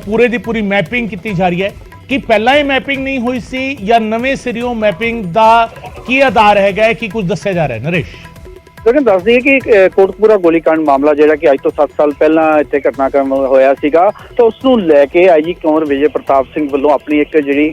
ਪੂਰੇ ਦੀ ਪੂਰੀ ਮੈਪਿੰਗ ਕੀਤੀ ਜਾ ਰਹੀ ਹੈ। ਕਿ ਪਹਿਲਾਂ ਹੀ ਮੈਪਿੰਗ ਨਹੀਂ ਹੋਈ ਸੀ ਜਾਂ ਨਵੇਂ ਸਿਰਿਓਂ ਮੈਪਿੰਗ ਦਾ ਕੀ ਆਧਾਰ ਹੈਗਾ, ਕੀ ਕੁਝ ਦੱਸਿਆ ਜਾ ਰਿਹਾ ਹੈ ਨਰੇਸ਼? ਤੁਹਾਨੂੰ ਦੱਸ ਦਈਏ ਕਿ ਕੋਟਕਪੂਰਾ ਗੋਲੀकांड ਮਾਮਲਾ ਜਿਹੜਾ ਕਿ ਅੱਜ ਤੋਂ 7 ਸਾਲ ਪਹਿਲਾਂ ਇੱਥੇ ਘਟਨਾਕ੍ਰਮ ਹੋਇਆ ਸੀਗਾ, ਤਾਂ ਉਸ ਨੂੰ ਲੈ ਕੇ ਆਈਜੀ ਕੰਵਰ ਵਿਜੇ ਪ੍ਰਤਾਪ ਸਿੰਘ ਵੱਲੋਂ ਆਪਣੀ ਇੱਕ ਜਿਹੜੀ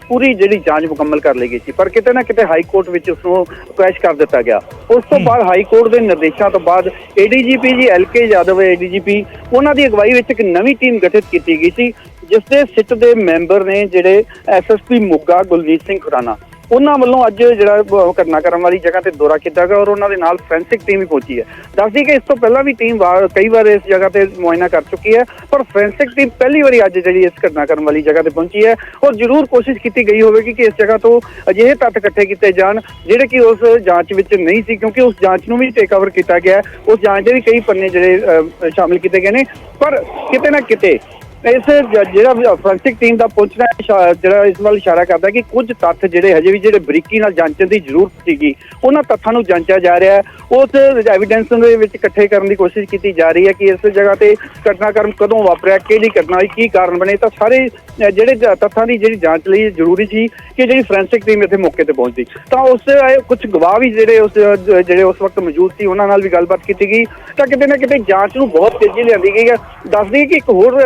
ਪੂਰੀ ਜਿਹੜੀ ਜਾਂਚ ਮੁਕੰਮਲ ਕਰ ਲਈ ਗਈ ਸੀ, ਪਰ ਕਿਤੇ ਨਾ ਕਿਤੇ ਹਾਈ ਕੋਰਟ ਵਿੱਚ ਉਸ ਨੂੰ ਕ੍ਰੈਸ਼ ਕਰ ਦਿੱਤਾ ਗਿਆ। ਉਸ ਤੋਂ ਬਾਅਦ ਹਾਈ ਕੋਰਟ ਦੇ ਨਿਰਦੇਸ਼ਾਂ ਤੋਂ ਬਾਅਦ ਏਡੀਜੀਪੀ ਜੀ ਐਲਕੇ ਯਾਦਵ ਏਡੀਜੀਪੀ ਉਹਨਾਂ ਦੀ ਅਗਵਾਈ ਵਿੱਚ ਇੱਕ ਨਵੀਂ ਟੀਮ ਗਠਿਤ ਕੀਤੀ ਗਈ ਸੀ, ਜਿਸ ਦੇ ਸਿੱਟ ਦੇ ਮੈਂਬਰ ਨੇ ਜਿਹੜੇ ਐਸਐਸਪੀ ਮੋਗਾ ਗੁਲਜੀਤ ਸਿੰਘ ਖੁਰਾਨਾ। ਉਹਨਾਂ ਵੱਲੋਂ ਅੱਜ ਜਿਹੜਾ ਘਟਨਾਕ੍ਰਮ ਵਾਲੀ ਜਗ੍ਹਾ ਤੇ ਦੌਰਾ ਕੀਤਾ ਗਿਆ ਔਰ ਉਹਨਾਂ ਦੇ ਨਾਲ ਫੋਰੈਂਸਿਕ ਟੀਮ ਵੀ ਪਹੁੰਚੀ ਹੈ। ਦੱਸਦੀ ਕਿ ਇਸ ਤੋਂ ਪਹਿਲਾਂ ਵੀ ਟੀਮ ਕਈ ਵਾਰ ਇਸ ਜਗ੍ਹਾ ਤੇ ਮੁਆਇਨਾ ਕਰ ਚੁੱਕੀ ਹੈ, ਪਰ ਫੋਰੈਂਸਿਕ ਟੀਮ ਪਹਿਲੀ ਵਾਰੀ ਅੱਜ ਜਿਹੜੀ ਇਸ ਘਟਨਾਕ੍ਰਮ ਵਾਲੀ ਜਗ੍ਹਾ ਤੇ ਪਹੁੰਚੀ ਹੈ ਔਰ ਜ਼ਰੂਰ ਕੋਸ਼ਿਸ਼ ਕੀਤੀ ਗਈ ਹੋਵੇਗੀ ਕਿ ਇਸ ਜਗ੍ਹਾ ਤੋਂ ਅਜਿਹੇ ਤੱਥ ਇਕੱਠੇ ਕੀਤੇ ਜਾਣ ਜਿਹੜੇ ਕਿ ਉਸ ਜਾਂਚ ਵਿੱਚ ਨਹੀਂ ਸੀ, ਕਿਉਂਕਿ ਉਸ ਜਾਂਚ ਨੂੰ ਵੀ ਟੇਕ ਓਵਰ ਕੀਤਾ ਗਿਆ। ਉਸ ਜਾਂਚ ਦੇ ਵੀ ਕਈ ਪੰਨੇ ਜਿਹੜੇ ਸ਼ਾਮਿਲ ਕੀਤੇ ਗਏ ਨੇ, ਪਰ ਕਿਤੇ ਨਾ ਕਿਤੇ ਇਸ ਜਿਹੜਾ ਫੋਰੈਂਸਿਕ ਟੀਮ ਦਾ ਪਹੁੰਚਣਾ ਜਿਹੜਾ ਇਸ ਵੱਲ ਇਸ਼ਾਰਾ ਕਰਦਾ ਕਿ ਕੁਝ ਤੱਥ ਜਿਹੜੇ ਹਜੇ ਵੀ ਜਿਹੜੇ ਬਰੀਕੀ ਨਾਲ ਜਾਂਚਣ ਦੀ ਜ਼ਰੂਰਤ ਸੀਗੀ, ਉਹਨਾਂ ਤੱਥਾਂ ਨੂੰ ਜਾਂਚਿਆ ਜਾ ਰਿਹਾ ਹੈ। ਉਸ ਐਵੀਡੈਂਸ ਦੇ ਵਿੱਚ ਇਕੱਠੇ ਕਰਨ ਦੀ ਕੋਸ਼ਿਸ਼ ਕੀਤੀ ਜਾ ਰਹੀ ਹੈ ਕਿ ਇਸ ਜਗ੍ਹਾ ਤੇ ਘਟਨਾਕ੍ਰਮ ਕਦੋਂ ਵਾਪਰਿਆ, ਕਿਹੜੀ ਘਟਨਾ ਹੋਈ, ਕੀ ਕਾਰਨ ਬਣੇ। ਤਾਂ ਸਾਰੇ ਜਿਹੜੇ ਤੱਥਾਂ ਦੀ ਜਿਹੜੀ ਜਾਂਚ ਲਈ ਜ਼ਰੂਰੀ ਸੀ ਕਿ ਜਿਹੜੀ ਫੋਰੈਂਸਿਕ ਟੀਮ ਇੱਥੇ ਮੌਕੇ ਤੇ ਪਹੁੰਚਦੀ। ਤਾਂ ਉਸ ਕੁਝ ਗਵਾਹ ਵੀ ਜਿਹੜੇ ਉਸ ਵਕਤ ਮੌਜੂਦ ਸੀ, ਉਹਨਾਂ ਨਾਲ ਵੀ ਗੱਲਬਾਤ ਕੀਤੀ ਗਈ। ਤਾਂ ਕਿਤੇ ਨਾ ਕਿਤੇ ਜਾਂਚ ਨੂੰ ਬਹੁਤ ਤੇਜ਼ੀ ਲਿਆਂਦੀ ਗਈ ਹੈ। ਦੱਸਦੀ ਕਿ ਇੱਕ ਹੋਰ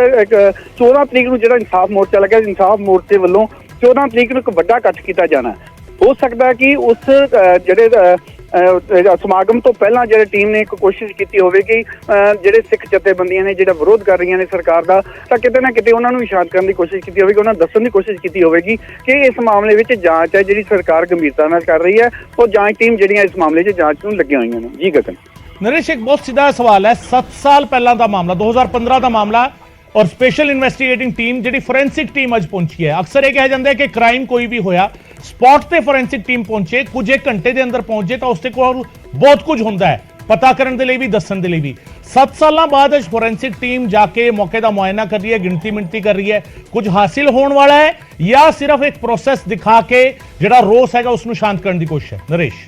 14 ਤਰੀਕ ਨੂੰ ਜਿਹੜਾ ਇਨਸਾਫ ਮੋਰਚਾ ਲੱਗਿਆ, ਇਨਸਾਫ ਮੋਰਚੇ ਵੱਲੋਂ 14 ਤਰੀਕ ਨੂੰ ਇੱਕ ਵੱਡਾ ਇਕੱਠ ਕੀਤਾ ਜਾਣਾ। ਹੋ ਸਕਦਾ ਕਿ ਉਸ ਜਿਹੜੇ ਸਮਾਗਮ ਤੋਂ ਪਹਿਲਾਂ ਜਿਹੜੇ ਟੀਮ ਨੇ ਇੱਕ ਕੋਸ਼ਿਸ਼ ਕੀਤੀ ਹੋਵੇ ਕਿ ਜਿਹੜੇ ਸਿੱਖ ਜਥੇਬੰਦੀਆਂ ਨੇ ਜਿਹੜਾ ਵਿਰੋਧ ਕਰ ਰਹੀਆਂ ਨੇ ਸਰਕਾਰ ਦਾ, ਤਾਂ ਕਿਤੇ ਨਾ ਕਿਤੇ ਉਹਨਾਂ ਨੂੰ ਵੀ ਸ਼ਾਂਤ ਕਰਨ ਦੀ ਕੋਸ਼ਿਸ਼ ਕੀਤੀ ਹੋਵੇਗੀ, ਉਹਨਾਂ ਦੱਸਣ ਦੀ ਕੋਸ਼ਿਸ਼ ਕੀਤੀ ਹੋਵੇਗੀ ਕਿ ਇਸ ਮਾਮਲੇ ਵਿੱਚ ਜਾਂਚ ਹੈ ਜਿਹੜੀ ਸਰਕਾਰ ਗੰਭੀਰਤਾ ਨਾਲ ਕਰ ਰਹੀ ਹੈ। ਉਹ ਜਾਂਚ ਟੀਮ ਜਿਹੜੀਆਂ ਇਸ ਮਾਮਲੇ 'ਚ ਜਾਂਚ ਨੂੰ ਲੱਗੀਆਂ ਹੋਈਆਂ ਨੇ। ਜੀ ਗਗਨ। ਨਰੇਸ਼, ਇੱਕ ਬਹੁਤ ਸਿੱਧਾ ਸਵਾਲ ਹੈ। 7 ਸਾਲ ਪਹਿਲਾਂ ਦਾ ਮਾਮਲਾ, 2015 ਦਾ ਮਾਮਲਾ, और स्पेशल इन्वेस्टिगेटिंग टीम ਜਿਹੜੀ ਫੋਰੈਂਸਿਕ ਟੀਮ ਅੱਜ ਪਹੁੰਚੀ ਹੈ। ਅਕਸਰ ਇਹ ਕਿਹਾ ਜਾਂਦਾ ਹੈ ਕਿ ਕ੍ਰਾਈਮ ਕੋਈ ਵੀ ਹੋਇਆ ਸਪੌਟ ਤੇ ਫੋਰੈਂਸਿਕ ਟੀਮ ਪਹੁੰਚੇ, ਕੁਝ ਇੱਕ ਘੰਟੇ ਦੇ ਅੰਦਰ ਪਹੁੰਚੇ ਤਾਂ ਉਸ ਦੇ ਕੋਲ ਬਹੁਤ ਕੁਝ ਹੁੰਦਾ ਹੈ ਪਤਾ ਕਰਨ ਦੇ ਲਈ ਵੀ, ਦੱਸਣ ਦੇ ਲਈ ਵੀ। 7 ਸਾਲਾਂ ਬਾਅਦ ਅੱਜ ਫੋਰੈਂਸਿਕ ਟੀਮ ਜਾ ਕੇ ਮੌਕੇ ਦਾ ਮੁਆਇਨਾ ਕਰ ਰਹੀ ਹੈ, ਗਿਣਤੀ ਮਿਣਤੀ ਕਰ ਰਹੀ ਹੈ। ਕੁਝ ਹਾਸਿਲ ਹੋਣ ਵਾਲਾ ਹੈ ਜਾਂ ਸਿਰਫ ਇੱਕ ਪ੍ਰੋਸੈਸ ਦਿਖਾ ਕੇ ਜਿਹੜਾ ਰੋਸ ਹੈਗਾ ਉਸ ਨੂੰ ਸ਼ਾਂਤ ਕਰਨ ਦੀ ਕੋਸ਼ਿਸ਼ ਹੈ? ਨਰੇਸ਼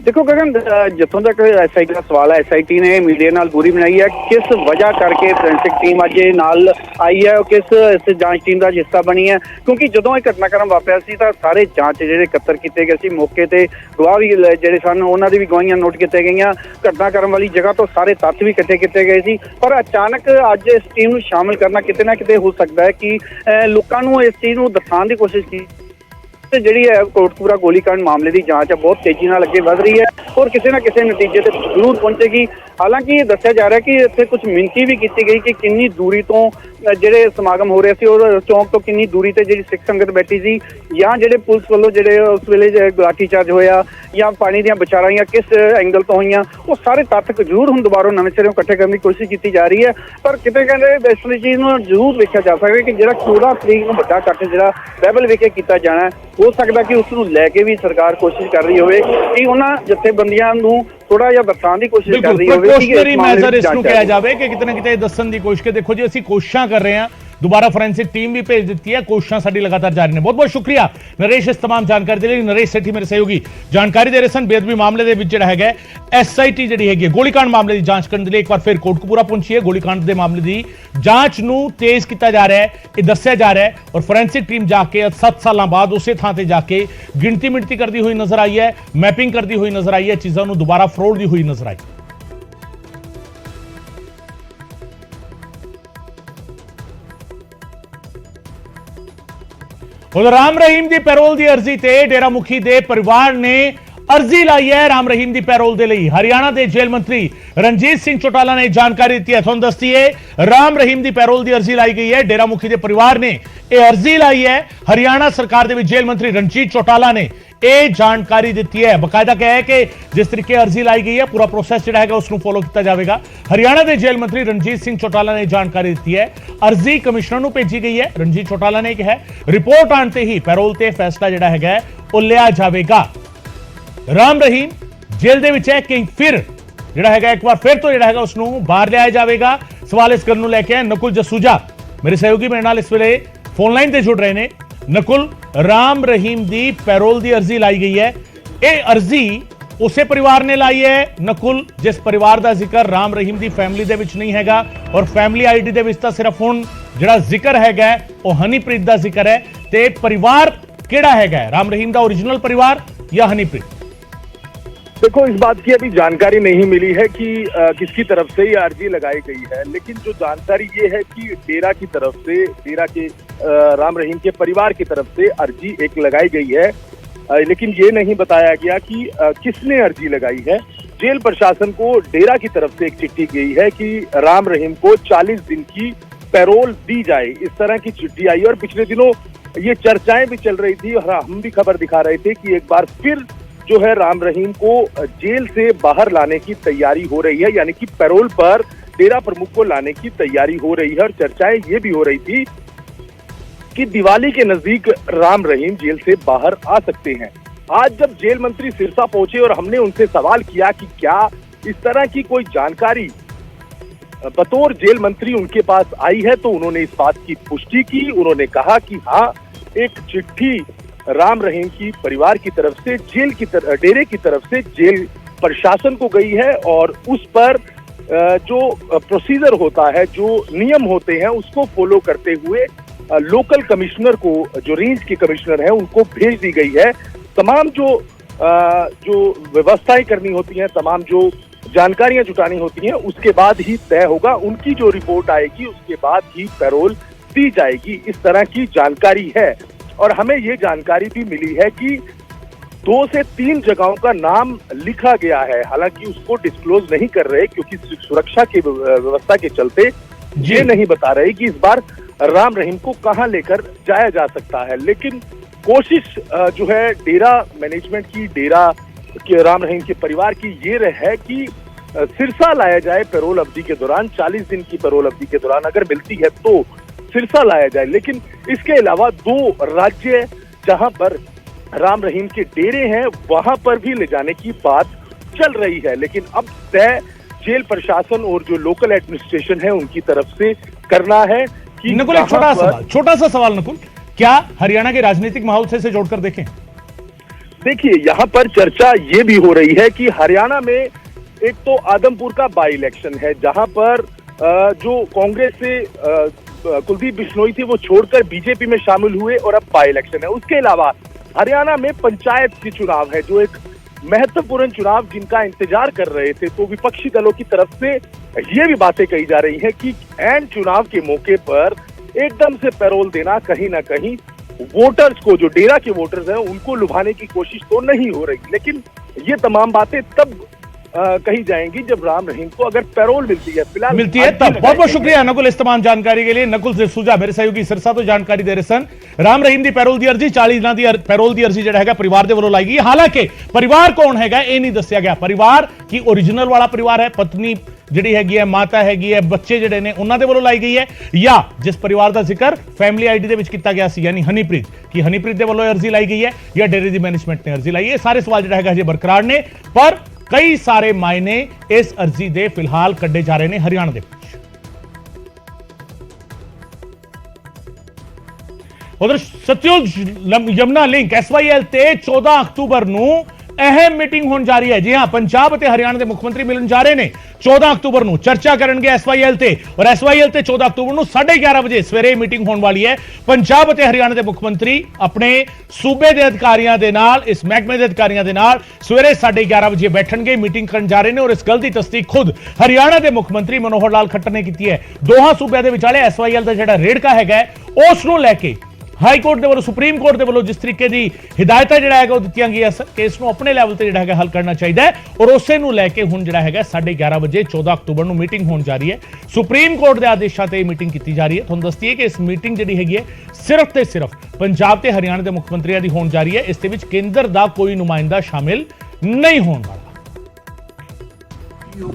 ਦੇਖੋ ਗਗਨ, ਜਿੱਥੋਂ ਤੱਕ ਐਸਆਈਟੀ ਦਾ ਸਵਾਲ ਹੈ, ਐਸਆਈਟੀ ਨੇ ਮੀਡੀਆ ਨਾਲ ਦੂਰੀ ਬਣਾਈ ਹੈ। ਕਿਸ ਵਜ੍ਹਾ ਕਰਕੇ ਫੋਰੈਂਸਿਕ ਟੀਮ ਅੱਜ ਨਾਲ ਆਈ ਹੈ, ਉਹ ਕਿਸ ਇਸ ਜਾਂਚ ਟੀਮ ਦਾ ਹਿੱਸਾ ਬਣੀ ਹੈ? ਕਿਉਂਕਿ ਜਦੋਂ ਇਹ ਘਟਨਾਕ੍ਰਮ ਵਾਪਰਿਆ ਸੀ ਤਾਂ ਸਾਰੇ ਜਾਂਚ ਜਿਹੜੇ ਇਕੱਤਰ ਕੀਤੇ ਗਏ ਸੀ, ਮੌਕੇ ਤੇ ਗਵਾਹ ਵੀ ਜਿਹੜੇ ਸਨ ਉਹਨਾਂ ਦੀ ਵੀ ਗਵਾਹੀਆਂ ਨੋਟ ਕੀਤੇ ਗਈਆਂ, ਘਟਨਾਕ੍ਰਮ ਵਾਲੀ ਜਗ੍ਹਾ ਤੋਂ ਸਾਰੇ ਤੱਥ ਵੀ ਇਕੱਠੇ ਕੀਤੇ ਗਏ ਸੀ। ਪਰ ਅਚਾਨਕ ਅੱਜ ਇਸ ਟੀਮ ਨੂੰ ਸ਼ਾਮਿਲ ਕਰਨਾ ਕਿਤੇ ਨਾ ਕਿਤੇ ਹੋ ਸਕਦਾ ਹੈ ਕਿ ਲੋਕਾਂ ਨੂੰ ਇਸ ਚੀਜ਼ ਨੂੰ ਦਿਖਾਉਣ ਦੀ ਕੋਸ਼ਿਸ਼ ਕੀਤੀ ਤੇ ਜਿਹੜੀ ਹੈ ਕੋਟਕਪੂਰਾ ਗੋਲੀकांड ਮਾਮਲੇ ਦੀ ਜਾਂਚ ਹੈ ਬਹੁਤ ਤੇਜ਼ੀ ਨਾਲ ਅੱਗੇ ਵਧ ਰਹੀ ਹੈ ਔਰ ਕਿਸੇ ਨਾ ਕਿਸੇ ਨਤੀਜੇ ਤੇ ਜ਼ਰੂਰ ਪਹੁੰਚੇਗੀ। ਹਾਲਾਂਕਿ ਇਹ ਦੱਸਿਆ ਜਾ ਰਿਹਾ ਕਿ ਇੱਥੇ ਕੁਝ ਮਿਣਤੀ ਵੀ ਕੀਤੀ ਗਈ ਕਿ ਕਿੰਨੀ ਦੂਰੀ ਤੋਂ ਜਿਹੜੇ ਸਮਾਗਮ ਹੋ ਰਹੇ ਸੀ ਔਰ ਚੌਂਕ ਤੋਂ ਕਿੰਨੀ ਦੂਰੀ ਤੇ ਜਿਹੜੀ ਸਿੱਖ ਸੰਗਤ ਬੈਠੀ ਸੀ, ਜਾਂ ਜਿਹੜੇ ਪੁਲਿਸ ਵੱਲੋਂ ਜਿਹੜੇ ਉਸ ਵੇਲੇ ਲਾਠੀ ਚਾਰਜ ਹੋਇਆ ਜਾਂ ਪਾਣੀ ਦੀਆਂ ਬਚਾਰਾਈਆਂ ਕਿਸ ਐਂਗਲ ਤੋਂ ਹੋਈਆਂ, ਉਹ ਸਾਰੇ ਤੱਥ ਜ਼ਰੂਰ ਹੁਣ ਦੁਬਾਰਾ ਨਵੇਂ ਸਿਰੋਂ ਇਕੱਠੇ ਕਰਨ ਦੀ ਕੋਸ਼ਿਸ਼ ਕੀਤੀ ਜਾ ਰਹੀ ਹੈ। ਪਰ ਕਿਤੇ ਕਹਿੰਦੇ ਇਸ ਚੀਜ਼ ਨੂੰ ਜ਼ਰੂਰ ਵੇਖਿਆ ਜਾ ਸਕਦਾ ਕਿ ਜਿਹੜਾ 14 ਤਰੀਕ ਨੂੰ ਵੱਡਾ ਇਕੱਠ ਜਿਹੜਾ ਬਹਿਬਲ ਵਿਖੇ ਕੀਤਾ ਜਾਣਾ, ਹੋ ਸਕਦਾ ਕਿ ਉਸ ਨੂੰ ਲੈ ਕੇ ਵੀ ਸਰਕਾਰ ਕੋਸ਼ਿਸ਼ ਕਰ ਰਹੀ ਹੋਵੇ ਕਿ ਉਹਨਾਂ ਜਥੇਬੰਦੀਆਂ ਨੂੰ ਥੋੜਾ ਜਿਹਾ ਬਤਾਉਣ ਦੀ ਕੋਸ਼ਿਸ਼ ਕਰ ਰਹੀ ਹੋਵੇ ਪ੍ਰੀਕਾਸ਼ਨਰੀ ਮੈਜ਼ਰ ਇਸ ਨੂੰ ਕਿਹਾ ਜਾਵੇ ਕਿ ਕਿਤੇ ਨਾ ਕਿਤੇ ਦੱਸਣ ਦੀ ਕੋਸ਼ਿਸ਼। ਕਿ ਦੇਖੋ ਜੀ ਅਸੀਂ ਕੋਸ਼ਿਸ਼ਾਂ ਕਰ ਰਹੇ ਹਾਂ, ਦੁਬਾਰਾ ਫੋਰੈਂਸਿਕ ਟੀਮ ਵੀ ਭੇਜ ਦਿੱਤੀ ਹੈ, ਕੋਸ਼ਿਸ਼ਾਂ ਸਾਡੀ ਲਗਾਤਾਰ ਜਾਰੀ ਨੇ। ਬਹੁਤ ਬਹੁਤ ਸ਼ੁਕਰੀਆ ਨਰੇਸ਼ ਇਸ तमाम ਜਾਣਕਾਰੀ ਦੇ ਲਈ। ਨਰੇਸ਼ ਸੇਠੀ ਮੇਰੇ ਸਹਿਯੋਗੀ ਜਾਣਕਾਰੀ ਦੇ ਰਹੇ ਸਨ। ਬੇਅਦਬੀ ਮਾਮਲੇ ਦੇ ਵਿੱਚ ਜਿਹੜਾ ਹੈਗਾ ਐਸਆਈਟੀ ਜਿਹੜੀ ਹੈਗੀ ਗੋਲੀकांड ਮਾਮਲੇ ਦੀ ਜਾਂਚ ਕਰਨ ਦੇ ਲਈ ਇੱਕ ਵਾਰ ਫਿਰ ਕੋਟਕਪੂਰਾ ਪਹੁੰਚੀ ਹੈ। ਗੋਲੀकांड ਦੇ ਮਾਮਲੇ ਦੀ ਜਾਂਚ ਨੂੰ ਤੇਜ਼ ਕੀਤਾ ਜਾ ਰਿਹਾ ਹੈ, ਇਹ ਦੱਸਿਆ ਜਾ ਰਿਹਾ ਹੈ ਔਰ ਫੋਰੈਂਸਿਕ ਟੀਮ ਜਾ ਕੇ 7 ਸਾਲਾਂ ਬਾਅਦ ਉਸੇ ਥਾਂ ਤੇ ਜਾ ਕੇ ਗਿਣਤੀ ਮਿਣਤੀ ਕਰਦੀ ਹੋਈ ਨਜ਼ਰ ਆਈ ਹੈ, ਮੈਪਿੰਗ ਕਰਦੀ ਹੋਈ ਨਜ਼ਰ ਆਈ ਹੈ, ਚੀਜ਼ਾਂ ਨੂੰ ਦੁਬਾਰਾ ਫਰੋੜਦੀ ਹੋਈ ਨਜ਼ਰ ਆਈ। ਉਧਰ ਰਾਮ ਰਹੀਮ ਦੀ ਪੈਰੋਲ ਦੀ ਅਰਜ਼ੀ ਤੇ ਡੇਰਾ ਮੁਖੀ ਦੇ ਪਰਿਵਾਰ ਨੇ ਅਰਜ਼ੀ ਲਾਈ ਹੈ ਰਾਮ ਰਹੀਮ ਦੀ ਪੈਰੋਲ ਦੇ ਲਈ। ਹਰਿਆਣਾ ਦੇ ਜੇਲ੍ਹ ਮੰਤਰੀ ਰਣਜੀਤ ਸਿੰਘ ਚੌਟਾਲਾ ਨੇ ਜਾਣਕਾਰੀ ਦਿੱਤੀ ਹੈ। ਤੁਹਾਨੂੰ ਦੱਸਦੀ ਹੈ ਰਾਮ ਰਹੀਮ ਦੀ ਪੈਰੋਲ ਦੀ ਅਰਜ਼ੀ ਲਾਈ ਗਈ ਹੈ। ਡੇਰਾ ਮੁਖੀ ਦੇ ਪਰਿਵਾਰ ਨੇ ਇਹ ਅਰਜ਼ੀ ਲਾਈ ਹੈ। ਹਰਿਆਣਾ ਸਰਕਾਰ ਦੇ ਵਿੱਚ ਜੇਲ੍ਹ ਮੰਤਰੀ ਰਣਜੀਤ ਚੌਟਾਲਾ ਨੇ ਇਹ ਜਾਣਕਾਰੀ ਦਿੱਤੀ ਹੈ। ਬਕਾਇਦਾ ਕਿਹਾ ਹੈ ਕਿ ਜਿਸ ਤਰੀਕੇ ਅਰਜ਼ੀ ਲਾਈ ਗਈ ਹੈ ਪੂਰਾ ਪ੍ਰੋਸੈਸ ਜਿਹੜਾ ਹੈਗਾ ਉਸ ਨੂੰ ਫੋਲੋ ਕੀਤਾ ਜਾਵੇਗਾ। ਹਰਿਆਣਾ ਦੇ ਜੇਲ੍ਹ ਮੰਤਰੀ ਰਣਜੀਤ ਸਿੰਘ ਚੌਟਾਲਾ ਨੇ ਜਾਣਕਾਰੀ ਦਿੱਤੀ ਹੈ। ਅਰਜ਼ੀ ਕਮਿਸ਼ਨਰ ਨੂੰ ਭੇਜੀ ਗਈ ਹੈ। ਰਣਜੀਤ ਚੌਟਾਲਾ ਨੇ ਕਿਹਾ ਰਿਪੋਰਟ ਆਉਣ ਤੇ ਹੀ ਪੈਰੋਲ ਤੇ ਫੈਸਲਾ ਜਿਹੜਾ ਹੈਗਾ ਉਹ ਲਿਆ ਜਾਵੇਗਾ। ਰਾਮ ਰਹੀਮ ਜੇਲ੍ਹ ਦੇ ਵਿੱਚ ਹੈ ਕਿ ਫਿਰ ਜਿਹੜਾ ਹੈਗਾ ਇੱਕ ਵਾਰ ਫਿਰ ਤੋਂ ਜਿਹੜਾ ਹੈਗਾ ਉਸ ਨੂੰ ਬਾਹਰ ਲਿਆਇਆ ਜਾਵੇਗਾ। ਸਵਾਲ ਇਸ ਗੱਲ ਨੂੰ ਲੈ ਕੇ ਨਕੁਲ ਜਸੂਜਾ ਮੇਰੇ ਸਹਿਯੋਗੀ ਮੇਰੇ ਨਾਲ ਇਸ ਵੇਲੇ ਫੋਨ ਲਾਈਨ ਤੇ ਜੁੜ ਰਹੇ ਨੇ। ਨਕੁਲ, ਰਾਮ ਰਹੀਮ ਦੀ ਪੈਰੋਲ ਦੀ ਅਰਜ਼ੀ ਲਾਈ ਗਈ ਹੈ, ਇਹ ਅਰਜ਼ੀ ਉਸੇ ਪਰਿਵਾਰ ਨੇ ਲਾਈ ਹੈ ਨਕੁਲ ਜਿਸ ਪਰਿਵਾਰ ਦਾ ਜ਼ਿਕਰ ਰਾਮ ਰਹੀਮ ਦੀ ਫੈਮਿਲੀ ਦੇ ਵਿੱਚ ਨਹੀਂ ਹੈਗਾ ਔਰ ਫੈਮਿਲੀ ਆਈਡੀ ਦੇ ਵਿੱਚ ਤਾਂ ਸਿਰਫ ਹੁਣ ਜਿਹੜਾ ਜ਼ਿਕਰ ਹੈਗਾ ਉਹ ਹਨੀਪ੍ਰੀਤ ਦਾ ਜ਼ਿਕਰ ਹੈ। ਤੇ ਪਰਿਵਾਰ ਕਿਹੜਾ ਹੈਗਾ, ਰਾਮ रहीम ਦਾ ओरिजिनल परिवार या हनीप्रीत? देखो, इस बात की अभी जानकारी नहीं मिली है कि किसकी तरफ से ये अर्जी लगाई गई है, लेकिन जो जानकारी ये है कि डेरा की तरफ से, डेरा के राम रहीम के परिवार की तरफ से अर्जी एक लगाई गई है, लेकिन ये नहीं बताया गया कि किसने अर्जी लगाई है। जेल प्रशासन को डेरा की तरफ से एक चिट्ठी गई है कि राम रहीम को 40 दिन की पैरोल दी जाए, इस तरह की चिट्ठी आई। और पिछले दिनों ये चर्चाएं भी चल रही थी और हम भी खबर दिखा रहे थे कि एक बार फिर जो है राम रहीम को जेल से बाहर लाने की तैयारी हो रही है, यानी कि पैरोल पर डेरा प्रमुख को लाने की तैयारी हो रही है। और चर्चाएं ये भी हो रही थी कि दिवाली के नजदीक राम रहीम जेल से बाहर आ सकते हैं। आज जब जेल मंत्री सिरसा पहुंचे और हमने उनसे सवाल किया कि क्या इस तरह की कोई जानकारी बतौर जेल मंत्री उनके पास आई है, तो उन्होंने इस बात की पुष्टि की। उन्होंने कहा कि हाँ, एक चिट्ठी राम रहीम की परिवार की तरफ से डेरे की तरफ से जेल प्रशासन को गई है और उस पर जो प्रोसीजर होता है, जो नियम होते हैं, उसको फॉलो करते हुए लोकल कमिश्नर को, जो रेंज के कमिश्नर हैं, उनको भेज दी गई है। तमाम जो व्यवस्थाएं करनी होती हैं, तमाम जो जानकारियां जुटानी होती हैं, उसके बाद ही तय होगा। उनकी जो रिपोर्ट आएगी उसके बाद ही पैरोल दी जाएगी, इस तरह की जानकारी है। और हमें ये जानकारी भी मिली है कि 2 से 3 जगहों का नाम लिखा गया है, हालांकि उसको डिस्क्लोज नहीं कर रहे क्योंकि सुरक्षा की व्यवस्था के चलते ये नहीं बता रहे कि इस बार राम रहीम को कहां लेकर जाया जा सकता है। लेकिन कोशिश जो है डेरा मैनेजमेंट की, डेरा के राम रहीम के परिवार की ये है कि सिरसा लाया जाए पैरोल अवधि के दौरान, 40 दिन की पैरोल अवधि के दौरान अगर मिलती है तो सिरसा लाया जाए। लेकिन इसके अलावा 2 राज्य जहां पर राम रहीम के डेरे हैं वहां पर भी ले जाने की बात चल रही है। लेकिन अब तय जेल प्रशासन और जो लोकल एडमिनिस्ट्रेशन है उनकी तरफ से करना है कि नकुल, एक छोटा सा सवाल नकुल, क्या हरियाणा के राजनीतिक माहौल से इसे जोड़कर देखें? देखिए, यहाँ पर चर्चा ये भी हो रही है कि हरियाणा में एक तो आदमपुर का बाई इलेक्शन है जहां पर जो कांग्रेस से कुलदीप बिश्नोई थे वो छोड़कर बीजेपी में शामिल हुए और अब बाई इलेक्शन है। उसके अलावा हरियाणा में पंचायत के चुनाव है जो एक महत्वपूर्ण चुनाव जिनका इंतजार कर रहे थे। तो विपक्षी दलों की तरफ से ये भी बातें कही जा रही हैं कि एंड चुनाव के मौके पर एकदम से पैरोल देना कहीं ना कहीं वोटर्स को, जो डेरा के वोटर्स हैं, उनको लुभाने की कोशिश तो नहीं हो रही। लेकिन ये तमाम बातें तब कही जाएंगी जब राम रहीम को अगर पैरोल मिलती है, फिलहाल मिलती है तब। बहुत बहुत शुक्रिया नकुल इस तमाम जानकारी के लिए। नकुल सिरसूजा मेरे सहयोगी सिरसा तो जानकारी दे रहे सन। राम रहीम दी पैरोल दी अर्जी 40 दिनां दी पैरोल दी अर्जी ਜਿਹੜਾ ਹੈਗਾ ਪਰਿਵਾਰ ਦੇ ਵੱਲੋਂ ਲਾਈ ਗਈ। ਹਾਲਾਂਕਿ ਪਰਿਵਾਰ ਕੌਣ ਹੈਗਾ ਇਹ ਨਹੀਂ ਦੱਸਿਆ ਗਿਆ। ਪਰਿਵਾਰ ਕੀ ओरिजिनल ਵਾਲਾ ਪਰਿਵਾਰ ਹੈ, ਪਤਨੀ ਜਿਹੜੀ ਹੈਗੀ ਹੈ, ਮਾਤਾ ਹੈਗੀ ਹੈ, ਬੱਚੇ ਜਿਹੜੇ ਨੇ ਉਹਨਾਂ ਦੇ ਵੱਲੋਂ ਲਾਈ ਗਈ ਹੈ, ਜਾਂ ਜਿਸ ਪਰਿਵਾਰ ਦਾ ਜ਼ਿਕਰ ਫੈਮਿਲੀ ਆਈਡੀ ਦੇ ਵਿੱਚ ਕੀਤਾ ਗਿਆ ਸੀ ਯਾਨੀ ਹਨੀਪ੍ਰੀਤ, ਕੀ ਹਨੀਪ੍ਰੀਤ ਦੇ ਵੱਲੋਂ ਅਰਜ਼ੀ ਲਾਈ ਗਈ ਹੈ ਜਾਂ ਡੇਰੇ ਦੀ ਮੈਨੇਜਮੈਂਟ ਨੇ ਅਰਜ਼ੀ ਲਾਈ ਹੈ। ਸਾਰੇ ਸਵਾਲ ਜਿਹੜਾ ਹੈਗਾ ਹਜੇ ਬਰਕਰਾਰ ਨੇ, ਪਰ कई सारे मायने इस अर्जी दे फिलहाल कड्डे जा रहे हैं हरियाणा दे। उधर सतलुज यमुना लिंक SYL ते 14 अक्तूबर नूं अहम मीटिंग होने जा रही है। जी हां, पंजाब ते हरियाणा के मुख्यमंत्री मिलन जा रहे हैं 14 अक्तूबर नूं, चर्चा करेंगे SYL ते, और SYL ते 14 अक्तूबर नूं 11:30 बजे सवेरे मीटिंग होने वाली है। पंजाब ते हरियाणा के मुख्यमंत्री अपने सूबे के अधिकारियों के नाल, इस महकमे के अधिकारियों के नाल सवेरे 11:30 बजे बैठणगे, मीटिंग करन जा रहे हैं। और इस गल की तस्दीक खुद हरियाणा के मुख्यमंत्री मनोहर लाल खट्टर ने की है। दोहां सूबे के विचाले SYL का जिहड़ा रेड़का है उस नूं लैके हाई कोर्ट के वालों, सुप्रीम कोर्ट के वालों जिस तरीके की हिदायत जो दी गई कि इसको अपने लैवल से हल करना चाहिए, और उसे लैके हुण जिहड़ा है 11:30 बजे 14 अक्तूबर को मीटिंग होने जा रही है। सुप्रीम कोर्ट के आदेशों से मीटिंग की जा रही है। तुहानूं दस दईए कि इस मीटिंग जिहड़ी हैगी है सिर्फ तो सिर्फ पंजाब ते हरियाणा के मुख्यमंत्रियों की होने जा रही है। इस दे विच केंद्र का कोई नुमाइंदा शामिल नहीं होने वाला।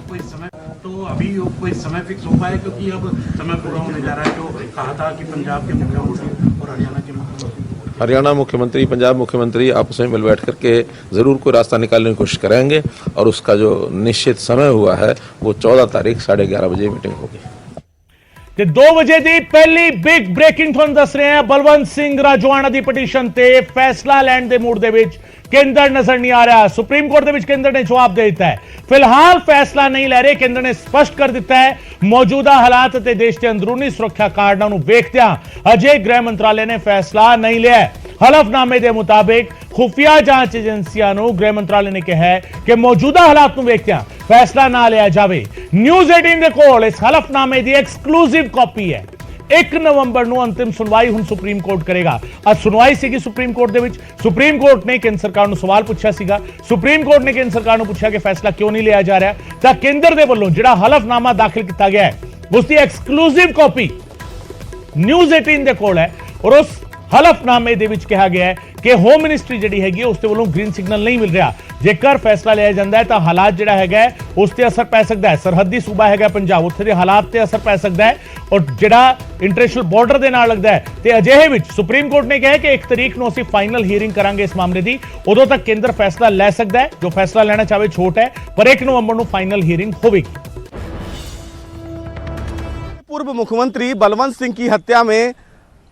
कोई समय तो अभी कोई समय फिक्स हो पाए, क्योंकि अब समय पूरा होने जा रहा है। जो कहा था कि पंजाब के मुख्यमंत्री और हरियाणा के मुख्यमंत्री, हरियाणा मुख्यमंत्री, पंजाब मुख्यमंत्री आपस में मिल बैठ करके जरूर कोई रास्ता निकालने की कोशिश करेंगे, और उसका जो निश्चित समय हुआ है वो 14 तारीख 11:30 बजे मीटिंग होगी। 2 बजे की पहली बिग ब्रेकिंग तुहानूं दस रहे हैं। बलवंत सिंह राजवाना की पटीशन ते फैसला लैण दे मूड दे विच केंद्र नजर नहीं आ रहा। सुप्रीम कोर्ट के केंद्र ने जवाब दे दिता है, फिलहाल फैसला नहीं ले रहे। केंद्र ने स्पष्ट कर दिता है मौजूदा हालात ते देश के अंदरूनी सुरक्षा कारणों को वेखदे अजे गृह मंत्रालय ने फैसला नहीं लिया है। हलफनामे के मुताबिक खुफिया जांच एजेंसियों को गृह मंत्रालय ने कहा है कि मौजूदा हालात को वेखदे फैसला ना लिया जाए। न्यूज़ 18 के कोल इस हलफनामे की एक्सक्लूसिव कॉपी है। 1 नवंबर ਨੂੰ अंतिम सुनवाई ਹੁਣ सुप्रीम कोर्ट करेगा। आज सुनवाई ਸੀਗੀ सुप्रीम कोर्ट ਦੇ ਵਿੱਚ। सुप्रीम कोर्ट ने केंद्र सरकार ਨੂੰ सवाल पूछा ਸੀਗਾ। सुप्रीम कोर्ट ने केंद्र सरकार ਨੂੰ पूछा कि फैसला क्यों नहीं लिया जा रहा, ਤਾਂ केंद्र ਦੇ ਵੱਲੋਂ ਜਿਹੜਾ ਹਲਫਨਾਮਾ ਦਾਖਲ ਕੀਤਾ ਗਿਆ ਹੈ उसकी एक्सक्लूसिव कॉपी न्यूज़ 18 ਦੇ ਕੋਲ ਹੈ। और उस हलफनामे ਦੇ ਵਿੱਚ ਕਿਹਾ ਗਿਆ ਹੈ कि होम मिनिस्ट्री ਜਿਹੜੀ ਹੈਗੀ ਉਸ ਦੇ ਵੱਲੋਂ ग्रीन सिग्नल नहीं मिल रहा। जेकर फैसला लिया जाता है तो हालात ਜਿਹੜਾ ਹੈਗਾ उस ਤੇ असर पै सकता है। सरहदी सूबा हैगा पंजाब, ਉੱਥੇ ਦੇ ਹਾਲਾਤ ਤੇ असर पै सकता है। और ਜਿਹੜਾ इंटरनेशनल बॉर्डर ਦੇ ਨਾਲ लगता है ਤੇ ਅਜਿਹੇ ਵਿੱਚ सुप्रीम कोर्ट ने कहा कि 1 तरीक ਨੂੰ ਅਸੀਂ फाइनल हीयरिंग करांगे इस मामले की। उदों तक केंद्र फैसला ले सकता है, जो फैसला लेना चाहे छोट है, पर 1 नवंबर ਨੂੰ फाइनल हीयरिंग होगी। पूर्व मुख्यमंत्री बलवंत सिंह की हत्या में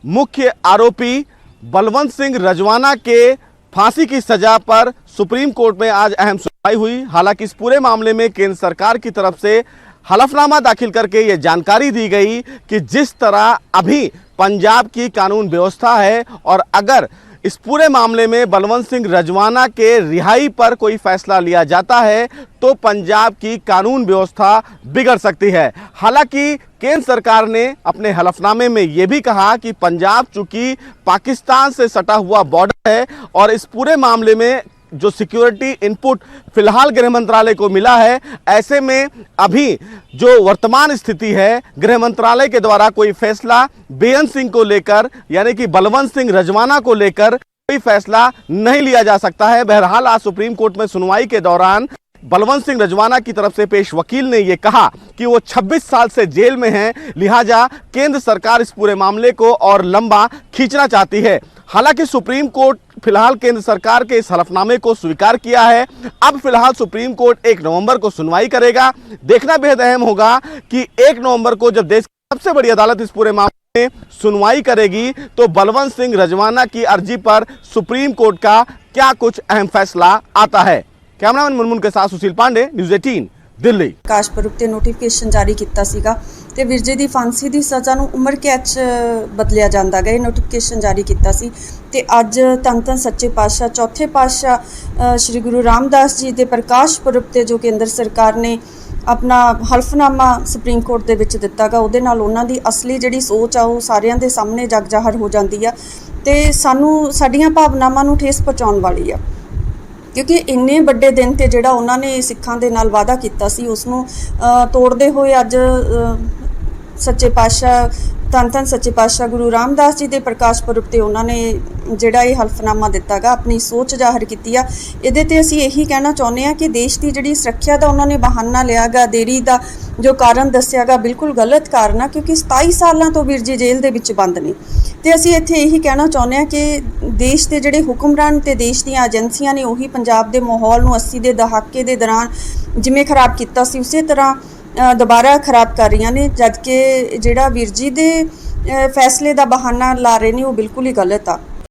मुख्य आरोपी बलवंत सिंह रजवाना के फांसी की सजा पर सुप्रीम कोर्ट में आज अहम सुनवाई हुई। हालांकि इस पूरे मामले में केंद्र सरकार की तरफ से हलफनामा दाखिल करके ये जानकारी दी गई कि जिस तरह अभी पंजाब की कानून व्यवस्था है, और अगर इस पूरे मामले में बलवंत सिंह रजवाना के रिहाई पर कोई फैसला लिया जाता है तो पंजाब की कानून व्यवस्था बिगड़ सकती है। हालांकि केंद्र सरकार ने अपने हलफनामे में यह भी कहा कि पंजाब चूंकि पाकिस्तान से सटा हुआ बॉर्डर है, और इस पूरे मामले में जो सिक्योरिटी इनपुट फिलहाल गृह मंत्रालय को मिला है, ऐसे में अभी जो वर्तमान स्थिति है गृह मंत्रालय के द्वारा कोई फैसला बेअंत सिंह को लेकर यानी कि बलवंत सिंह रजवाना को लेकर कोई फैसला नहीं लिया जा सकता है। बहरहाल आज सुप्रीम कोर्ट में सुनवाई के दौरान बलवंत सिंह रजवाना की तरफ से पेश वकील ने यह कहा कि वो 26 साल से जेल में हैं, लिहाजा केंद्र सरकार इस पूरे मामले को और लंबा खींचना चाहती है। हालांकि सुप्रीम कोर्ट फिलहाल केंद्र सरकार के इस हलफनामे को स्वीकार किया है। अब फिलहाल सुप्रीम कोर्ट 1 नवंबर को सुनवाई करेगा। देखना बेहद अहम होगा कि 1 नवंबर को जब देश की सबसे बड़ी अदालत इस पूरे मामले में सुनवाई करेगी तो बलवंत सिंह रजवाना की अर्जी पर सुप्रीम कोर्ट का क्या कुछ अहम फैसला आता है। कैमरामैन मुनमुन के साथ सुशील पांडे, न्यूज़ 18 ਦਿੱਲੀ। ਪ੍ਰਕਾਸ਼ ਪੁਰਬ ਤੇ ਨੋਟੀਫਿਕੇਸ਼ਨ ਜਾਰੀ ਕੀਤਾ ਸੀਗਾ ਤੇ ਵਿਰਜੇ ਦੀ ਫਾਂਸੀ ਦੀ ਸਜ਼ਾ ਨੂੰ ਉਮਰ ਕੈਦ 'ਚ ਬਦਲਿਆ ਜਾਂਦਾ ਗਾ। ਇਹ ਨੋਟੀਫਿਕੇਸ਼ਨ ਜਾਰੀ ਕੀਤਾ ਸੀ ਤੇ ਅੱਜ ਧੰਨ ਧੰਨ ਸੱਚੇ ਪਾਤਸ਼ਾਹ ਚੌਥੇ ਪਾਤਸ਼ਾਹ ਸ਼੍ਰੀ ਗੁਰੂ ਰਾਮਦਾਸ ਜੀ ਦੇ ਪ੍ਰਕਾਸ਼ ਪੁਰਬ ਤੇ ਜੋ ਕੇਂਦਰ ਸਰਕਾਰ ਨੇ ਆਪਣਾ ਹਲਫਨਾਮਾ ਸੁਪਰੀਮ ਕੋਰਟ ਦੇ ਵਿੱਚ ਦਿੱਤਾ ਗਾ, ਉਹਦੇ ਨਾਲ ਉਹਨਾਂ ਦੀ ਅਸਲੀ ਜਿਹੜੀ ਸੋਚ ਆ ਉਹ ਸਾਰਿਆਂ ਦੇ ਸਾਹਮਣੇ ਜਗ ਜ਼ਾਹਰ ਹੋ ਜਾਂਦੀ ਆ ਤੇ ਸਾਨੂੰ ਸਾਡੀਆਂ ਭਾਵਨਾਵਾਂ ਨੂੰ ਠੇਸ ਪਹੁੰਚਾਉਣ ਵਾਲੀ ਆ, क्योंकि इन्ने बड़े दिन ते जिहड़ा उन्होंने सिखां दे नाल वादा कीता सी उसनूं तोड़दे होए अज सच्चे पातशाह धन धन सच्चे पातशाह गुरु रामदास जी के प्रकाश पुरब ते उन्होंने जिहड़ा ये हलफनामा दिता गा अपनी सोच जाहिर कीती आ। इहदे ते असीं यही कहना चाहुंदे आ कि देश की जिहड़ी सुरक्षा दा उन्होंने बहाना लिया गा, देरी दा जो कारण दस्सिया गा बिल्कुल गलत कारण आ, क्योंकि 27 सालों तो वीर जी जेल दे विच बंद ने ते असीं इत्थे यही कहना चाहुंदे आ कि देश के जिहड़े हुक्मरान ते देश दीआं एजेंसियां ने उही पंजाब दे माहौल नूं 80 दे दहाके दे दौरान जिवें खराब कीता सी उसे तरह दोबारा खराब कर रही ने, जबकि जिहड़ा वीर जी दे फैसले का बहाना ला रहे ने वो बिल्कुल ही गलत आ।